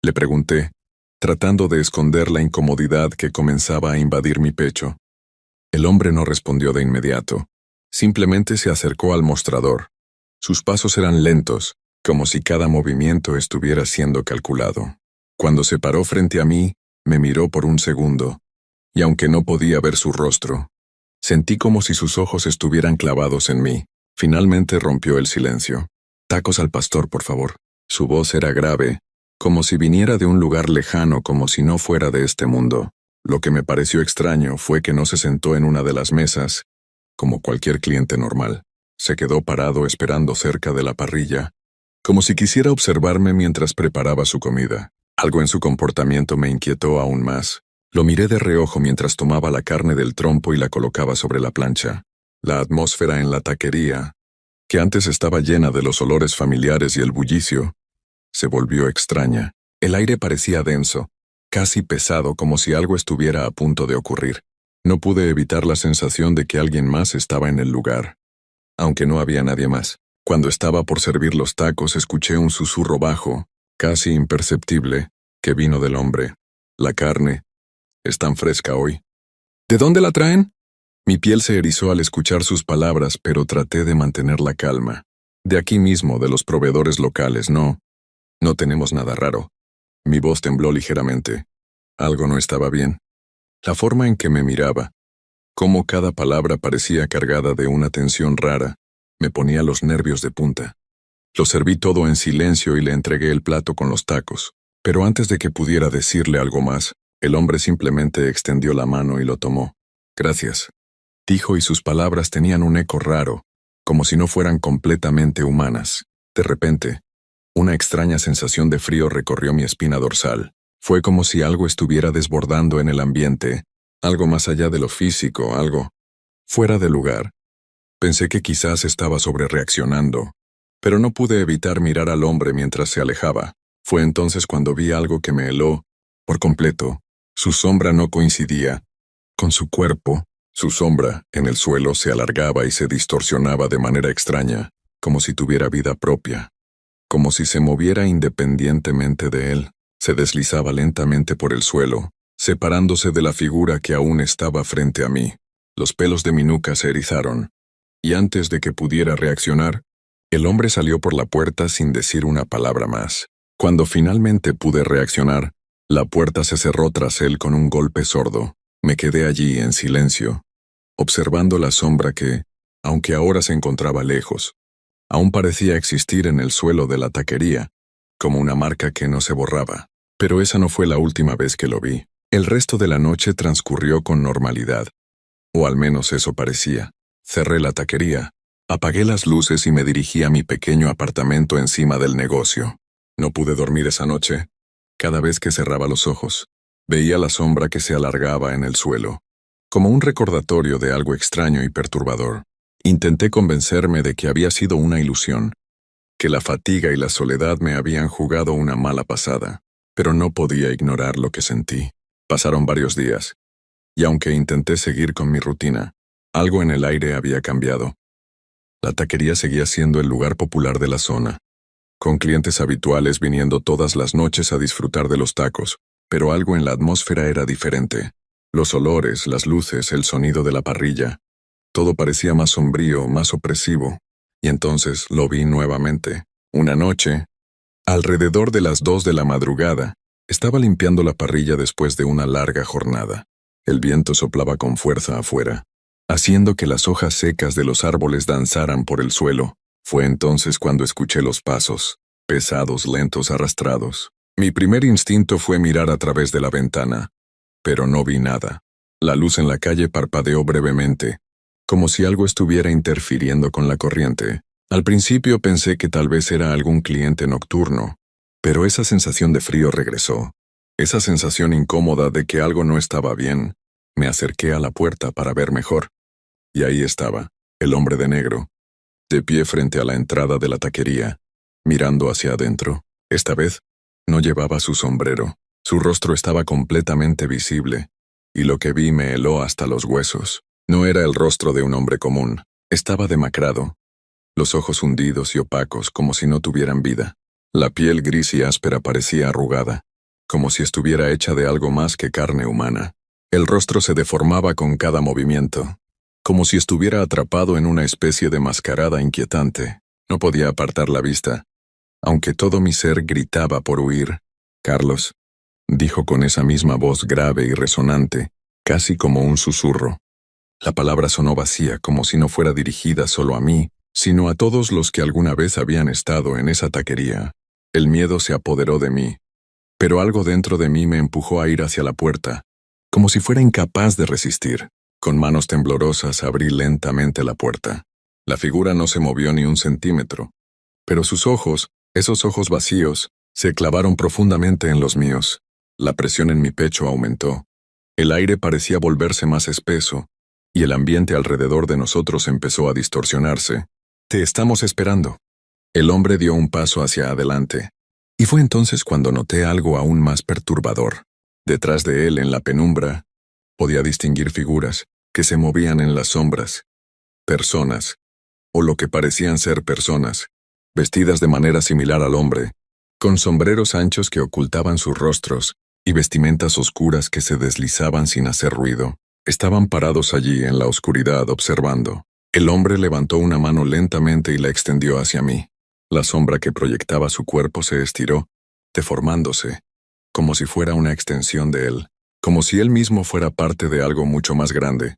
le pregunté, tratando de esconder la incomodidad que comenzaba a invadir mi pecho. El hombre no respondió de inmediato. Simplemente se acercó al mostrador. Sus pasos eran lentos, como si cada movimiento estuviera siendo calculado. Cuando se paró frente a mí, me miró por un segundo, y aunque no podía ver su rostro, sentí como si sus ojos estuvieran clavados en mí. Finalmente rompió el silencio. «Tacos al pastor, por favor». Su voz era grave, como si viniera de un lugar lejano, como si no fuera de este mundo. Lo que me pareció extraño fue que no se sentó en una de las mesas, como cualquier cliente normal. Se quedó parado esperando cerca de la parrilla, como si quisiera observarme mientras preparaba su comida. Algo en su comportamiento me inquietó aún más. Lo miré de reojo mientras tomaba la carne del trompo y la colocaba sobre la plancha. La atmósfera en la taquería, que antes estaba llena de los olores familiares y el bullicio, se volvió extraña. El aire parecía denso, casi pesado, como si algo estuviera a punto de ocurrir. No pude evitar la sensación de que alguien más estaba en el lugar, aunque no había nadie más. Cuando estaba por servir los tacos, escuché un susurro bajo, casi imperceptible, que vino del hombre. «La carne es tan fresca hoy». «¿De dónde la traen?». Mi piel se erizó al escuchar sus palabras, pero traté de mantener la calma. «De aquí mismo, de los proveedores locales, no tenemos nada raro». Mi voz tembló ligeramente. Algo no estaba bien. La forma en que me miraba, cómo cada palabra parecía cargada de una tensión rara, me ponía los nervios de punta. Lo serví todo en silencio y le entregué el plato con los tacos. Pero antes de que pudiera decirle algo más, el hombre simplemente extendió la mano y lo tomó. «Gracias», dijo, y sus palabras tenían un eco raro, como si no fueran completamente humanas. De repente, una extraña sensación de frío recorrió mi espina dorsal. Fue como si algo estuviera desbordando en el ambiente, algo más allá de lo físico, algo fuera de lugar. Pensé que quizás estaba sobrereaccionando, pero no pude evitar mirar al hombre mientras se alejaba. Fue entonces cuando vi algo que me heló por completo. Su sombra no coincidía con su cuerpo. Su sombra en el suelo se alargaba y se distorsionaba de manera extraña, como si tuviera vida propia, como si se moviera independientemente de él. Se deslizaba lentamente por el suelo, separándose de la figura que aún estaba frente a mí. Los pelos de mi nuca se erizaron, y antes de que pudiera reaccionar, el hombre salió por la puerta sin decir una palabra más. Cuando finalmente pude reaccionar, la puerta se cerró tras él con un golpe sordo. Me quedé allí en silencio, observando la sombra que, aunque ahora se encontraba lejos, aún parecía existir en el suelo de la taquería, como una marca que no se borraba. Pero esa no fue la última vez que lo vi. El resto de la noche transcurrió con normalidad, o al menos eso parecía. Cerré la taquería, apagué las luces y me dirigí a mi pequeño apartamento encima del negocio. No pude dormir esa noche. Cada vez que cerraba los ojos, veía la sombra que se alargaba en el suelo, como un recordatorio de algo extraño y perturbador. Intenté convencerme de que había sido una ilusión, que la fatiga y la soledad me habían jugado una mala pasada, pero no podía ignorar lo que sentí. Pasaron varios días, y aunque intenté seguir con mi rutina, algo en el aire había cambiado. La taquería seguía siendo el lugar popular de la zona, con clientes habituales viniendo todas las noches a disfrutar de los tacos, pero algo en la atmósfera era diferente. Los olores, las luces, el sonido de la parrilla, todo parecía más sombrío, más opresivo. Y entonces lo vi nuevamente. Una noche, alrededor de las 2 de la madrugada, estaba limpiando la parrilla después de una larga jornada. El viento soplaba con fuerza afuera, haciendo que las hojas secas de los árboles danzaran por el suelo. Fue entonces cuando escuché los pasos, pesados, lentos, arrastrados. Mi primer instinto fue mirar a través de la ventana, pero no vi nada. La luz en la calle parpadeó brevemente, como si algo estuviera interfiriendo con la corriente. Al principio pensé que tal vez era algún cliente nocturno, pero esa sensación de frío regresó. Esa sensación incómoda de que algo no estaba bien. Me acerqué a la puerta para ver mejor. Y ahí estaba, el hombre de negro, de pie frente a la entrada de la taquería, mirando hacia adentro. Esta vez, no llevaba su sombrero. Su rostro estaba completamente visible, y lo que vi me heló hasta los huesos. No era el rostro de un hombre común. Estaba demacrado, los ojos hundidos y opacos como si no tuvieran vida. La piel gris y áspera parecía arrugada, como si estuviera hecha de algo más que carne humana. El rostro se deformaba con cada movimiento, como si estuviera atrapado en una especie de mascarada inquietante. No podía apartar la vista, aunque todo mi ser gritaba por huir. «Carlos», dijo con esa misma voz grave y resonante, casi como un susurro. La palabra sonó vacía, como si no fuera dirigida solo a mí, sino a todos los que alguna vez habían estado en esa taquería. El miedo se apoderó de mí, pero algo dentro de mí me empujó a ir hacia la puerta, como si fuera incapaz de resistir. Con manos temblorosas abrí lentamente la puerta. La figura no se movió ni un centímetro, pero sus ojos, esos ojos vacíos, se clavaron profundamente en los míos. La presión en mi pecho aumentó. El aire parecía volverse más espeso, y el ambiente alrededor de nosotros empezó a distorsionarse. «Te estamos esperando». El hombre dio un paso hacia adelante, y fue entonces cuando noté algo aún más perturbador. Detrás de él, en la penumbra, podía distinguir figuras que se movían en las sombras. Personas, o lo que parecían ser personas, vestidas de manera similar al hombre, con sombreros anchos que ocultaban sus rostros y vestimentas oscuras que se deslizaban sin hacer ruido. Estaban parados allí en la oscuridad observando. El hombre levantó una mano lentamente y la extendió hacia mí. La sombra que proyectaba su cuerpo se estiró, deformándose, como si fuera una extensión de él, como si él mismo fuera parte de algo mucho más grande,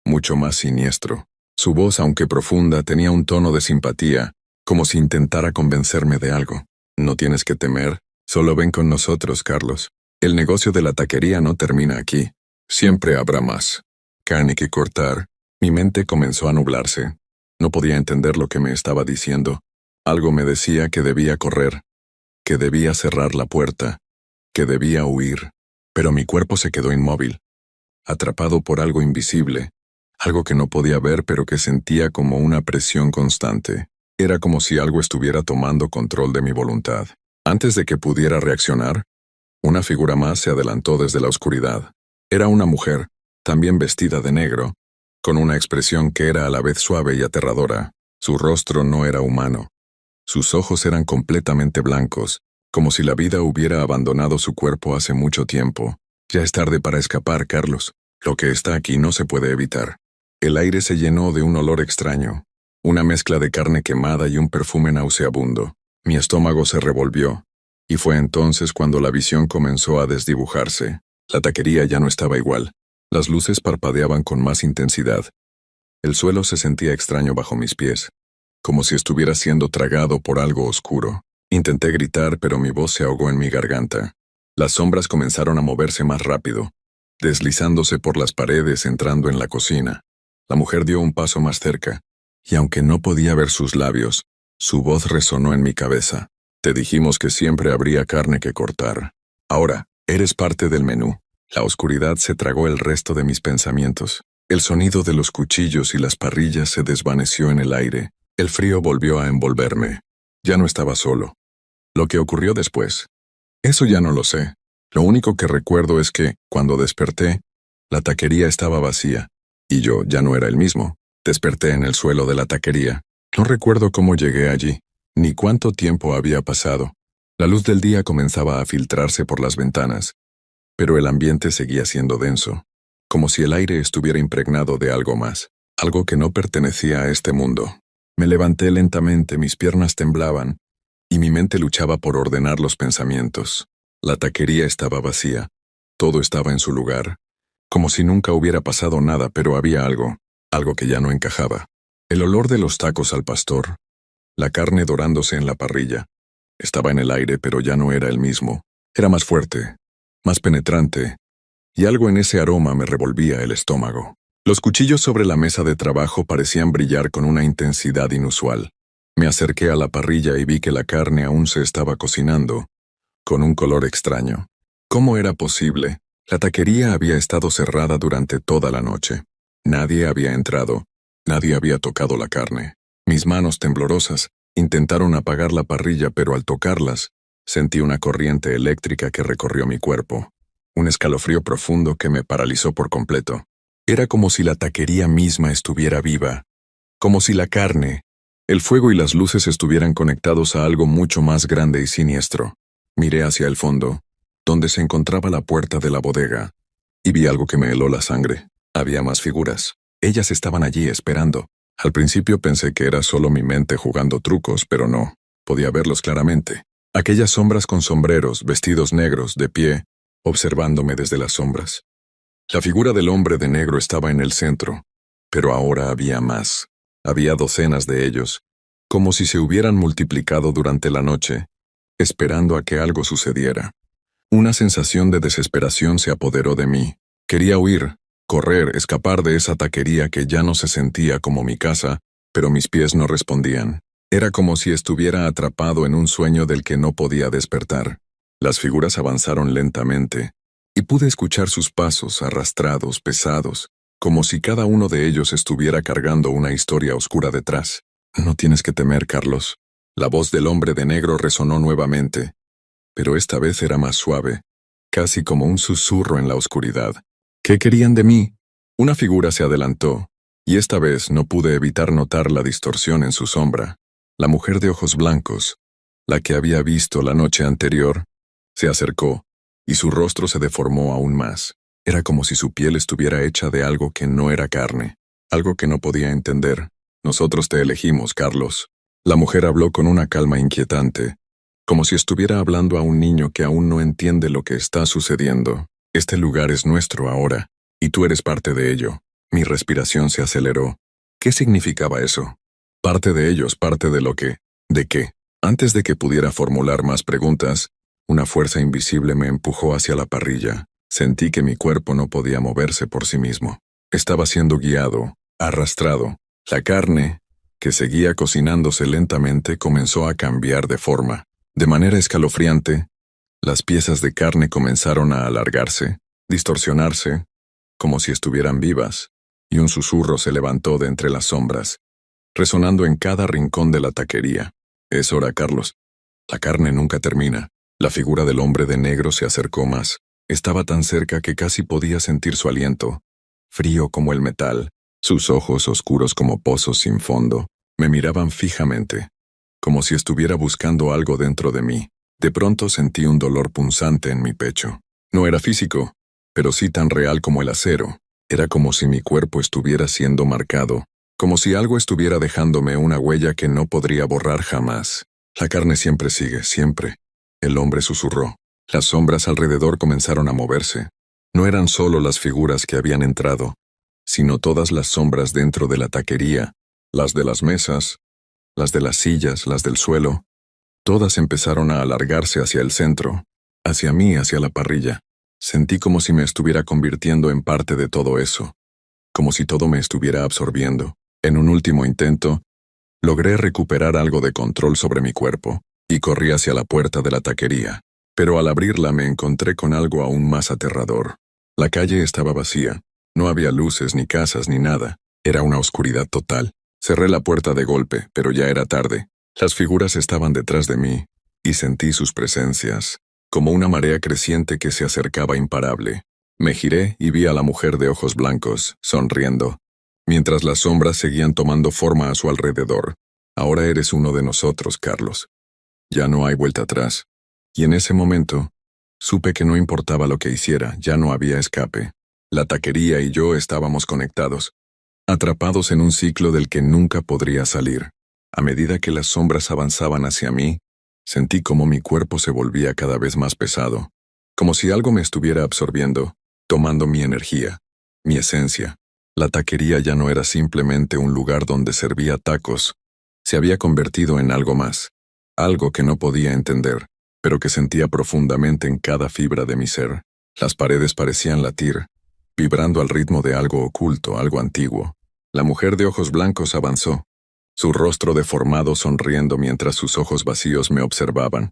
mucho más siniestro. Su voz, aunque profunda, tenía un tono de simpatía, como si intentara convencerme de algo. «No tienes que temer, solo ven con nosotros, Carlos. El negocio de la taquería no termina aquí. Siempre habrá más carne que cortar». Mi mente comenzó a nublarse. No podía entender lo que me estaba diciendo. Algo me decía que debía correr, que debía cerrar la puerta, que debía huir. Pero mi cuerpo se quedó inmóvil, atrapado por algo invisible, algo que no podía ver pero que sentía como una presión constante. Era como si algo estuviera tomando control de mi voluntad. Antes de que pudiera reaccionar, una figura más se adelantó desde la oscuridad. Era una mujer, también vestida de negro, con una expresión que era a la vez suave y aterradora. Su rostro no era humano. Sus ojos eran completamente blancos, como si la vida hubiera abandonado su cuerpo hace mucho tiempo. «Ya es tarde para escapar, Carlos. Lo que está aquí no se puede evitar». El aire se llenó de un olor extraño, una mezcla de carne quemada y un perfume nauseabundo. Mi estómago se revolvió, y fue entonces cuando la visión comenzó a desdibujarse. La taquería ya no estaba igual. Las luces parpadeaban con más intensidad. El suelo se sentía extraño bajo mis pies, como si estuviera siendo tragado por algo oscuro. Intenté gritar, pero mi voz se ahogó en mi garganta. Las sombras comenzaron a moverse más rápido, deslizándose por las paredes entrando en la cocina. La mujer dio un paso más cerca, y aunque no podía ver sus labios, su voz resonó en mi cabeza. Te dijimos que siempre habría carne que cortar. Ahora, eres parte del menú. La oscuridad se tragó el resto de mis pensamientos. El sonido de los cuchillos y las parrillas se desvaneció en el aire. El frío volvió a envolverme. Ya no estaba solo. Lo que ocurrió después, eso ya no lo sé. Lo único que recuerdo es que, cuando desperté, la taquería estaba vacía, y yo ya no era el mismo. Desperté en el suelo de la taquería. No recuerdo cómo llegué allí, ni cuánto tiempo había pasado. La luz del día comenzaba a filtrarse por las ventanas, pero el ambiente seguía siendo denso, como si el aire estuviera impregnado de algo más, algo que no pertenecía a este mundo. Me levanté lentamente, mis piernas temblaban, y mi mente luchaba por ordenar los pensamientos. La taquería estaba vacía, todo estaba en su lugar, como si nunca hubiera pasado nada, pero había algo que ya no encajaba. El olor de los tacos al pastor, la carne dorándose en la parrilla, estaba en el aire, pero ya no era el mismo. Era más fuerte, más penetrante, y algo en ese aroma me revolvía el estómago. Los cuchillos sobre la mesa de trabajo parecían brillar con una intensidad inusual. Me acerqué a la parrilla y vi que la carne aún se estaba cocinando, con un color extraño. ¿Cómo era posible? La taquería había estado cerrada durante toda la noche. Nadie había entrado, nadie había tocado la carne. Mis manos temblorosas intentaron apagar la parrilla, pero al tocarlas, sentí una corriente eléctrica que recorrió mi cuerpo. Un escalofrío profundo que me paralizó por completo. Era como si la taquería misma estuviera viva, como si la carne, el fuego y las luces estuvieran conectados a algo mucho más grande y siniestro. Miré hacia el fondo, donde se encontraba la puerta de la bodega, y vi algo que me heló la sangre. Había más figuras. Ellas estaban allí esperando. Al principio pensé que era solo mi mente jugando trucos, pero no. Podía verlos claramente. Aquellas sombras con sombreros, vestidos negros, de pie, observándome desde las sombras. La figura del hombre de negro estaba en el centro, pero ahora había más. Había docenas de ellos, como si se hubieran multiplicado durante la noche, esperando a que algo sucediera. Una sensación de desesperación se apoderó de mí. Quería huir, correr, escapar de esa taquería que ya no se sentía como mi casa, pero mis pies no respondían. Era como si estuviera atrapado en un sueño del que no podía despertar. Las figuras avanzaron lentamente, y pude escuchar sus pasos arrastrados, pesados, como si cada uno de ellos estuviera cargando una historia oscura detrás. No tienes que temer, Carlos. La voz del hombre de negro resonó nuevamente, pero esta vez era más suave, casi como un susurro en la oscuridad. ¿Qué querían de mí? Una figura se adelantó, y esta vez no pude evitar notar la distorsión en su sombra. La mujer de ojos blancos, la que había visto la noche anterior, se acercó, y su rostro se deformó aún más. Era como si su piel estuviera hecha de algo que no era carne, algo que no podía entender. Nosotros te elegimos, Carlos. La mujer habló con una calma inquietante, como si estuviera hablando a un niño que aún no entiende lo que está sucediendo. Este lugar es nuestro ahora, y tú eres parte de ello. Mi respiración se aceleró. ¿Qué significaba eso? Parte de ellos, parte de lo que... ¿De qué? Antes de que pudiera formular más preguntas, una fuerza invisible me empujó hacia la parrilla. Sentí que mi cuerpo no podía moverse por sí mismo. Estaba siendo guiado, arrastrado. La carne, que seguía cocinándose lentamente, comenzó a cambiar de forma. De manera escalofriante, las piezas de carne comenzaron a alargarse, distorsionarse, como si estuvieran vivas, y un susurro se levantó de entre las sombras, resonando en cada rincón de la taquería. Es hora, Carlos. La carne nunca termina. La figura del hombre de negro se acercó más. Estaba tan cerca que casi podía sentir su aliento, frío como el metal. Sus ojos oscuros como pozos sin fondo me miraban fijamente, como si estuviera buscando algo dentro de mí. De pronto sentí un dolor punzante en mi pecho. No era físico, pero sí tan real como el acero. Era como si mi cuerpo estuviera siendo marcado, como si algo estuviera dejándome una huella que no podría borrar jamás. La carne siempre sigue, siempre. El hombre susurró. Las sombras alrededor comenzaron a moverse. No eran solo las figuras que habían entrado, sino todas las sombras dentro de la taquería, las de las mesas, las de las sillas, las del suelo. Todas empezaron a alargarse hacia el centro, hacia mí, hacia la parrilla. Sentí como si me estuviera convirtiendo en parte de todo eso. como si todo me estuviera absorbiendo. En un último intento, logré recuperar algo de control sobre mi cuerpo y corrí hacia la puerta de la taquería. Pero al abrirla me encontré con algo aún más aterrador. La calle estaba vacía. No había luces, ni casas, ni nada. Era una oscuridad total. Cerré la puerta de golpe, pero ya era tarde. Las figuras estaban detrás de mí, y sentí sus presencias, como una marea creciente que se acercaba imparable. Me giré y vi a la mujer de ojos blancos, sonriendo, mientras las sombras seguían tomando forma a su alrededor. Ahora eres uno de nosotros, Carlos. Ya no hay vuelta atrás. Y en ese momento, supe que no importaba lo que hiciera, ya no había escape. La taquería y yo estábamos conectados, atrapados en un ciclo del que nunca podría salir. A medida que las sombras avanzaban hacia mí, sentí como mi cuerpo se volvía cada vez más pesado, como si algo me estuviera absorbiendo, tomando mi energía, mi esencia. La taquería ya no era simplemente un lugar donde servía tacos, se había convertido en algo más, algo que no podía entender, pero que sentía profundamente en cada fibra de mi ser. Las paredes parecían latir, vibrando al ritmo de algo oculto, algo antiguo. La mujer de ojos blancos avanzó, su rostro deformado sonriendo mientras sus ojos vacíos me observaban.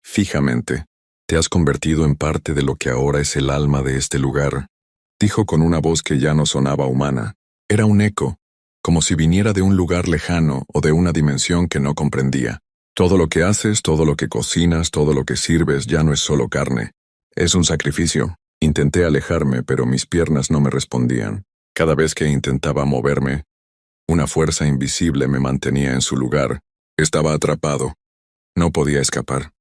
Fijamente, te has convertido en parte de lo que ahora es el alma de este lugar, dijo con una voz que ya no sonaba humana. Era un eco, como si viniera de un lugar lejano o de una dimensión que no comprendía. Todo lo que haces, todo lo que cocinas, todo lo que sirves ya no es solo carne. Es un sacrificio. Intenté alejarme, pero mis piernas no me respondían. Cada vez que intentaba moverme, una fuerza invisible me mantenía en su lugar. Estaba atrapado. No podía escapar.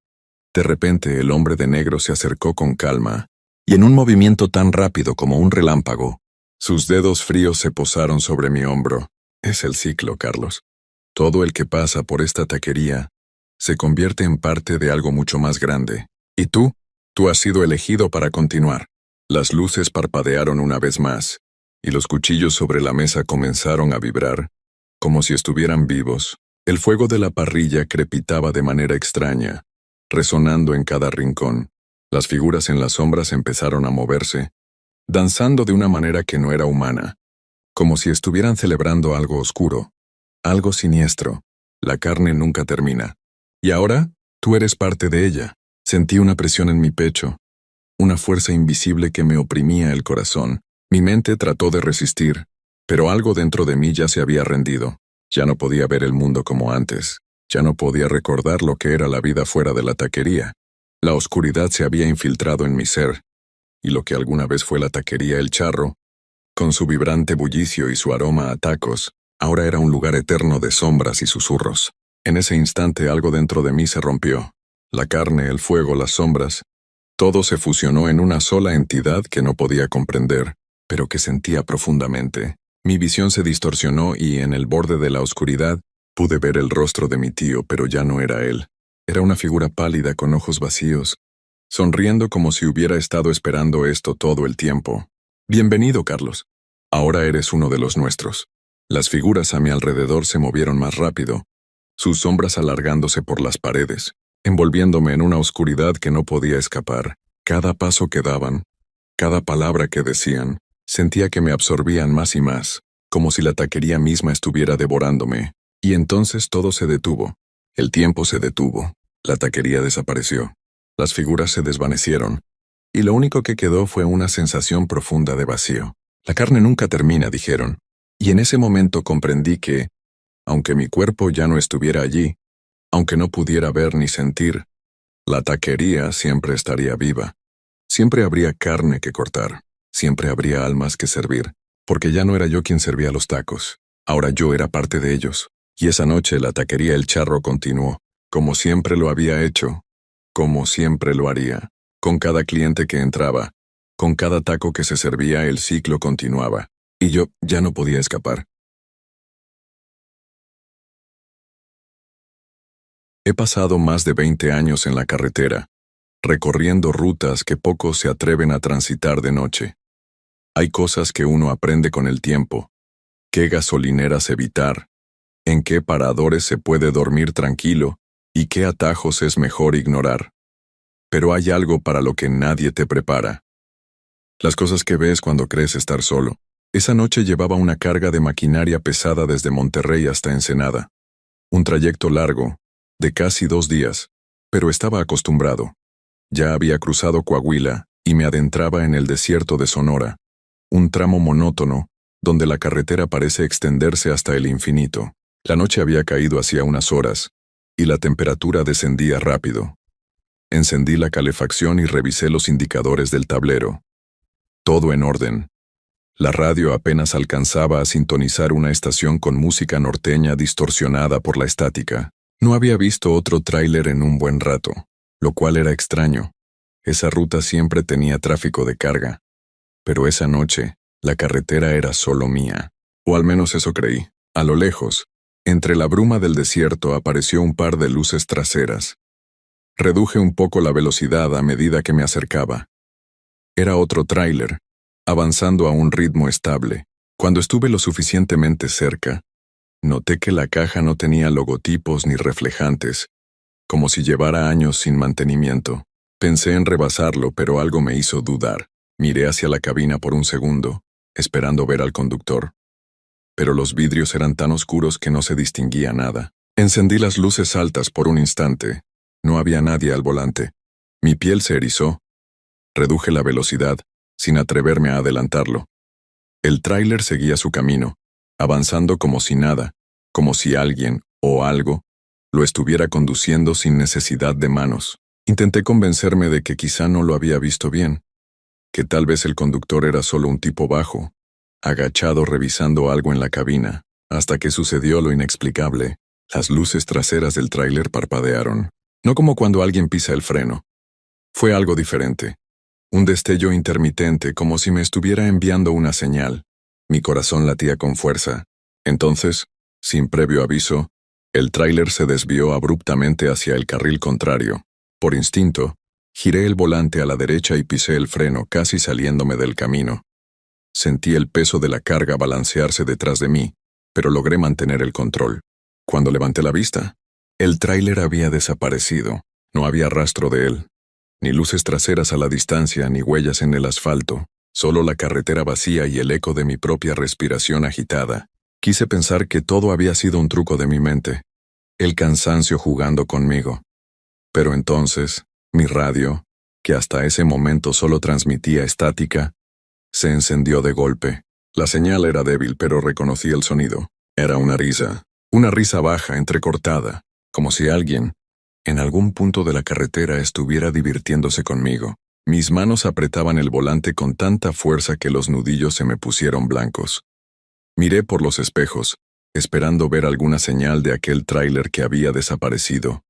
De repente, el hombre de negro se acercó con calma, y en un movimiento tan rápido como un relámpago, sus dedos fríos se posaron sobre mi hombro. Es el ciclo, Carlos. Todo el que pasa por esta taquería se convierte en parte de algo mucho más grande. ¿Y tú? Tú has sido elegido para continuar. Las luces parpadearon una vez más, y los cuchillos sobre la mesa comenzaron a vibrar, como si estuvieran vivos. El fuego de la parrilla crepitaba de manera extraña, resonando en cada rincón. Las figuras en las sombras empezaron a moverse, danzando de una manera que no era humana, como si estuvieran celebrando algo oscuro, algo siniestro. La carne nunca termina. Y ahora, tú eres parte de ella. Sentí una presión en mi pecho, una fuerza invisible que me oprimía el corazón. Mi mente trató de resistir, pero algo dentro de mí ya se había rendido. Ya no podía ver el mundo como antes. Ya no podía recordar lo que era la vida fuera de la taquería. La oscuridad se había infiltrado en mi ser, y lo que alguna vez fue la taquería El Charro, con su vibrante bullicio y su aroma a tacos, ahora era un lugar eterno de sombras y susurros. En ese instante algo dentro de mí se rompió. La carne, el fuego, las sombras, todo se fusionó en una sola entidad que no podía comprender, pero que sentía profundamente. Mi visión se distorsionó y, en el borde de la oscuridad, pude ver el rostro de mi tío, pero ya no era él. Era una figura pálida con ojos vacíos, sonriendo como si hubiera estado esperando esto todo el tiempo. Bienvenido, Carlos. Ahora eres uno de los nuestros. Las figuras a mi alrededor se movieron más rápido, sus sombras alargándose por las paredes, envolviéndome en una oscuridad que no podía escapar. Cada paso que daban, cada palabra que decían, sentía que me absorbían más y más, como si la taquería misma estuviera devorándome. Y entonces todo se detuvo. El tiempo se detuvo. La taquería desapareció. Las figuras se desvanecieron, y lo único que quedó fue una sensación profunda de vacío. La carne nunca termina, dijeron. Y en ese momento comprendí que, aunque mi cuerpo ya no estuviera allí, aunque no pudiera ver ni sentir, la taquería siempre estaría viva. Siempre habría carne que cortar, siempre habría almas que servir, porque ya no era yo quien servía los tacos, ahora yo era parte de ellos. Y esa noche la taquería El Charro continuó, como siempre lo había hecho, como siempre lo haría. Con cada cliente que entraba, con cada taco que se servía, el ciclo continuaba, y yo ya no podía escapar. He pasado más de 20 años en la carretera, recorriendo rutas que pocos se atreven a transitar de noche. Hay cosas que uno aprende con el tiempo, qué gasolineras evitar, en qué paradores se puede dormir tranquilo y qué atajos es mejor ignorar. Pero hay algo para lo que nadie te prepara. Las cosas que ves cuando crees estar solo, Esa noche llevaba una carga de maquinaria pesada desde Monterrey hasta Ensenada. Un trayecto largo, de casi 2 días, pero estaba acostumbrado. Ya había cruzado Coahuila y me adentraba en el desierto de Sonora, un tramo monótono, donde la carretera parece extenderse hasta el infinito. La noche había caído hacía unas horas, y la temperatura descendía rápido. Encendí la calefacción y revisé los indicadores del tablero. Todo en orden. La radio apenas alcanzaba a sintonizar una estación con música norteña distorsionada por la estática. No había visto otro tráiler en un buen rato, lo cual era extraño. Esa ruta siempre tenía tráfico de carga. Pero esa noche, la carretera era solo mía. O al menos eso creí. A lo lejos, entre la bruma del desierto apareció un par de luces traseras. Reduje un poco la velocidad a medida que me acercaba. Era otro tráiler, avanzando a un ritmo estable. Cuando estuve lo suficientemente cerca, noté que la caja no tenía logotipos ni reflejantes, como si llevara años sin mantenimiento. Pensé en rebasarlo, pero algo me hizo dudar. Miré hacia la cabina por un segundo, esperando ver al conductor. Pero los vidrios eran tan oscuros que no se distinguía nada. Encendí las luces altas por un instante. No había nadie al volante. Mi piel se erizó. Reduje la velocidad, sin atreverme a adelantarlo. El tráiler seguía su camino, avanzando como si nada, como si alguien, o algo, lo estuviera conduciendo sin necesidad de manos. Intenté convencerme de que quizá no lo había visto bien, que tal vez el conductor era solo un tipo bajo, agachado revisando algo en la cabina, hasta que sucedió lo inexplicable. Las luces traseras del tráiler parpadearon, no como cuando alguien pisa el freno. Fue algo diferente. Un destello intermitente, como si me estuviera enviando una señal. Mi corazón latía con fuerza. Entonces, sin previo aviso, el tráiler se desvió abruptamente hacia el carril contrario. Por instinto, giré el volante a la derecha y pisé el freno, casi saliéndome del camino. Sentí el peso de la carga balancearse detrás de mí, pero logré mantener el control. Cuando levanté la vista, el tráiler había desaparecido. No había rastro de él. Ni luces traseras a la distancia, ni huellas en el asfalto, solo la carretera vacía y el eco de mi propia respiración agitada. Quise pensar que todo había sido un truco de mi mente, el cansancio jugando conmigo. Pero entonces, mi radio, que hasta ese momento solo transmitía estática, se encendió de golpe. La señal era débil, pero reconocí el sonido. Era una risa baja, entrecortada, como si alguien, en algún punto de la carretera, estuviera divirtiéndose conmigo. Mis manos apretaban el volante con tanta fuerza que los nudillos se me pusieron blancos. Miré por los espejos, esperando ver alguna señal de aquel tráiler que había desaparecido.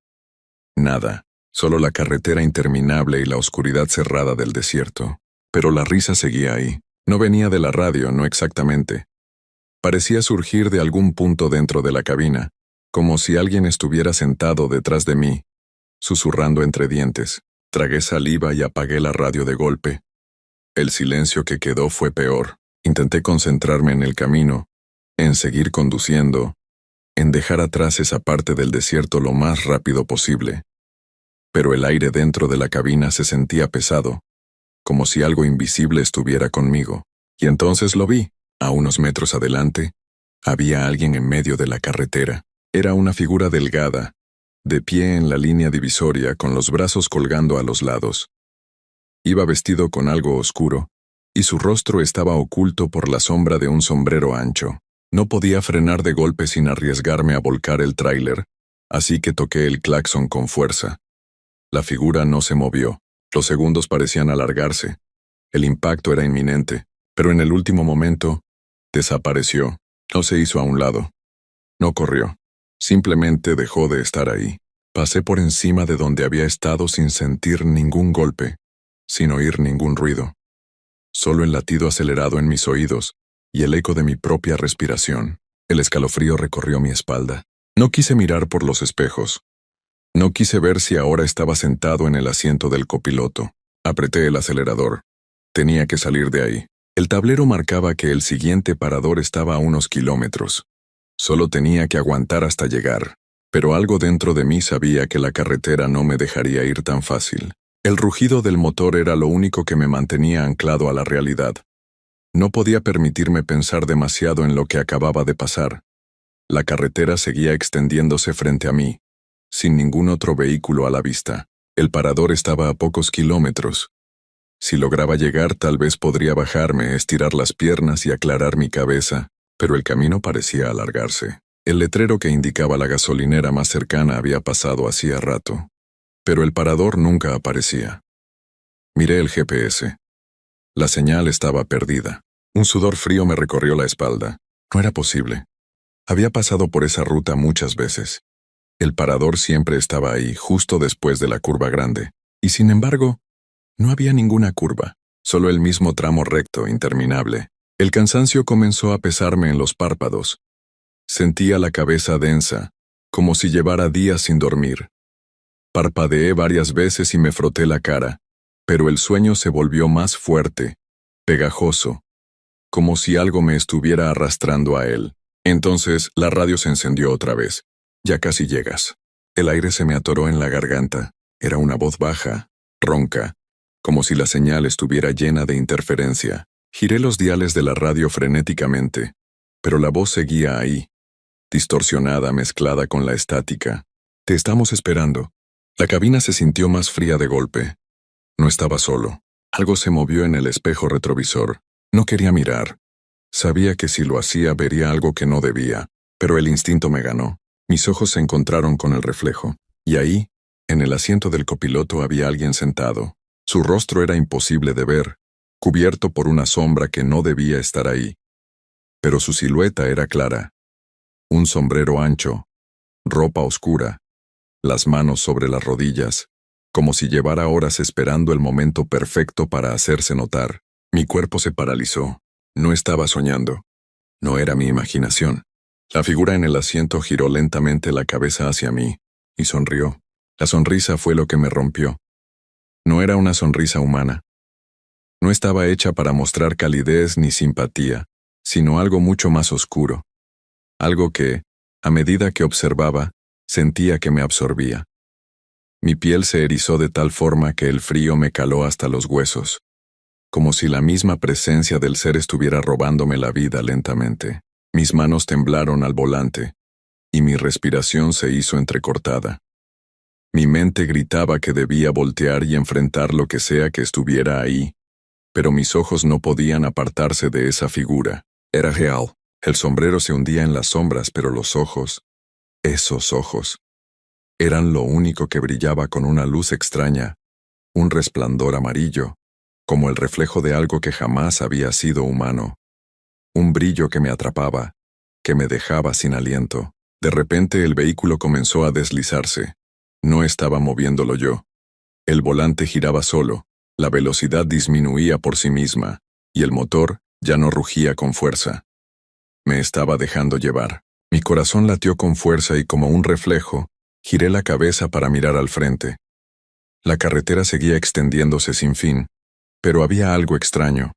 Nada, solo la carretera interminable y la oscuridad cerrada del desierto. Pero la risa seguía ahí. No venía de la radio, no exactamente. Parecía surgir de algún punto dentro de la cabina, como si alguien estuviera sentado detrás de mí, susurrando entre dientes. Tragué saliva y apagué la radio de golpe. El silencio que quedó fue peor. Intenté concentrarme en el camino, en seguir conduciendo, en dejar atrás esa parte del desierto lo más rápido posible. Pero el aire dentro de la cabina se sentía pesado, como si algo invisible estuviera conmigo. Y entonces lo vi. A unos metros adelante, había alguien en medio de la carretera. Era una figura delgada, de pie en la línea divisoria con los brazos colgando a los lados. Iba vestido con algo oscuro, y su rostro estaba oculto por la sombra de un sombrero ancho. No podía frenar de golpe sin arriesgarme a volcar el tráiler, así que toqué el claxon con fuerza. La figura no se movió. Los segundos parecían alargarse. El impacto era inminente, pero en el último momento, desapareció. No se hizo a un lado. No corrió. Simplemente dejó de estar ahí. Pasé por encima de donde había estado sin sentir ningún golpe, sin oír ningún ruido. Solo el latido acelerado en mis oídos y el eco de mi propia respiración. El escalofrío recorrió mi espalda. No quise mirar por los espejos. No quise ver si ahora estaba sentado en el asiento del copiloto. Apreté el acelerador. Tenía que salir de ahí. El tablero marcaba que el siguiente parador estaba a unos kilómetros. Solo tenía que aguantar hasta llegar. Pero algo dentro de mí sabía que la carretera no me dejaría ir tan fácil. El rugido del motor era lo único que me mantenía anclado a la realidad. No podía permitirme pensar demasiado en lo que acababa de pasar. La carretera seguía extendiéndose frente a mí, sin ningún otro vehículo a la vista. El parador estaba a pocos kilómetros. Si lograba llegar, tal vez podría bajarme, estirar las piernas y aclarar mi cabeza, pero el camino parecía alargarse. El letrero que indicaba la gasolinera más cercana había pasado hacía rato, pero el parador nunca aparecía. Miré el GPS. La señal estaba perdida. Un sudor frío me recorrió la espalda. No era posible. Había pasado por esa ruta muchas veces. El parador siempre estaba ahí, justo después de la curva grande, y sin embargo, no había ninguna curva, solo el mismo tramo recto, interminable. El cansancio comenzó a pesarme en los párpados. Sentía la cabeza densa, como si llevara días sin dormir. Parpadeé varias veces y me froté la cara, pero el sueño se volvió más fuerte, pegajoso, como si algo me estuviera arrastrando a él. Entonces la radio se encendió otra vez. Ya casi llegas. El aire se me atoró en la garganta. Era una voz baja, ronca, como si la señal estuviera llena de interferencia. Giré los diales de la radio frenéticamente, pero la voz seguía ahí, distorsionada, mezclada con la estática. Te estamos esperando. La cabina se sintió más fría de golpe. No estaba solo. Algo se movió en el espejo retrovisor. No quería mirar. Sabía que si lo hacía vería algo que no debía, pero el instinto me ganó. Mis ojos se encontraron con el reflejo, y ahí, en el asiento del copiloto había alguien sentado. Su rostro era imposible de ver, cubierto por una sombra que no debía estar ahí. Pero su silueta era clara. Un sombrero ancho, ropa oscura, las manos sobre las rodillas, como si llevara horas esperando el momento perfecto para hacerse notar. Mi cuerpo se paralizó. No estaba soñando. No era mi imaginación. La figura en el asiento giró lentamente la cabeza hacia mí y sonrió. La sonrisa fue lo que me rompió. No era una sonrisa humana. No estaba hecha para mostrar calidez ni simpatía, sino algo mucho más oscuro. Algo que, a medida que observaba, sentía que me absorbía. Mi piel se erizó de tal forma que el frío me caló hasta los huesos, como si la misma presencia del ser estuviera robándome la vida lentamente. Mis manos temblaron al volante, y mi respiración se hizo entrecortada. Mi mente gritaba que debía voltear y enfrentar lo que sea que estuviera ahí, pero mis ojos no podían apartarse de esa figura. Era real. El sombrero se hundía en las sombras, pero los ojos, esos ojos, eran lo único que brillaba con una luz extraña, un resplandor amarillo, como el reflejo de algo que jamás había sido humano. Un brillo que me atrapaba, que me dejaba sin aliento. De repente el vehículo comenzó a deslizarse. No estaba moviéndolo yo. El volante giraba solo, la velocidad disminuía por sí misma, y el motor ya no rugía con fuerza. Me estaba dejando llevar. Mi corazón latió con fuerza y como un reflejo, giré la cabeza para mirar al frente. La carretera seguía extendiéndose sin fin, pero había algo extraño.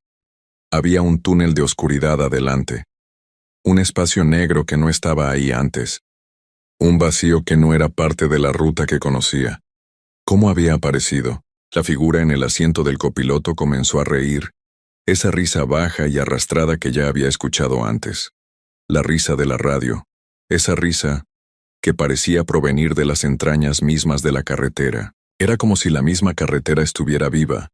Había un túnel de oscuridad adelante. Un espacio negro que no estaba ahí antes. Un vacío que no era parte de la ruta que conocía. ¿Cómo había aparecido? La figura en el asiento del copiloto comenzó a reír, esa risa baja y arrastrada que ya había escuchado antes. La risa de la radio, esa risa que parecía provenir de las entrañas mismas de la carretera. Era como si la misma carretera estuviera viva,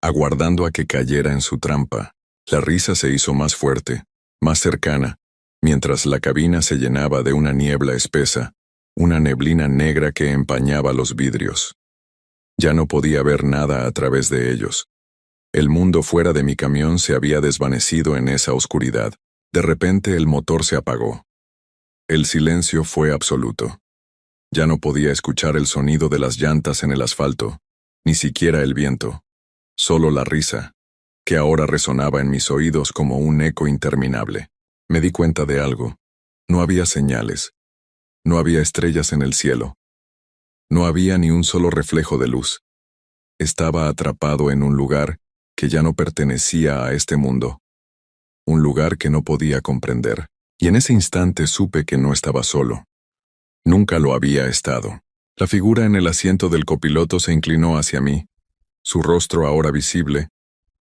aguardando a que cayera en su trampa. La risa se hizo más fuerte, más cercana, mientras la cabina se llenaba de una niebla espesa, una neblina negra que empañaba los vidrios. Ya no podía ver nada a través de ellos. El mundo fuera de mi camión se había desvanecido en esa oscuridad. De repente el motor se apagó. El silencio fue absoluto. Ya no podía escuchar el sonido de las llantas en el asfalto, ni siquiera el viento. Solo la risa, que ahora resonaba en mis oídos como un eco interminable. Me di cuenta de algo. No había señales. No había estrellas en el cielo. No había ni un solo reflejo de luz. Estaba atrapado en un lugar que ya no pertenecía a este mundo. Un lugar que no podía comprender. Y en ese instante supe que no estaba solo. Nunca lo había estado. La figura en el asiento del copiloto se inclinó hacia mí, su rostro ahora visible,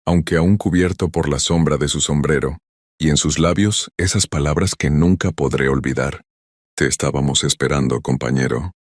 aunque aún cubierto por la sombra de su sombrero, y en sus labios esas palabras que nunca podré olvidar. Te estábamos esperando, compañero.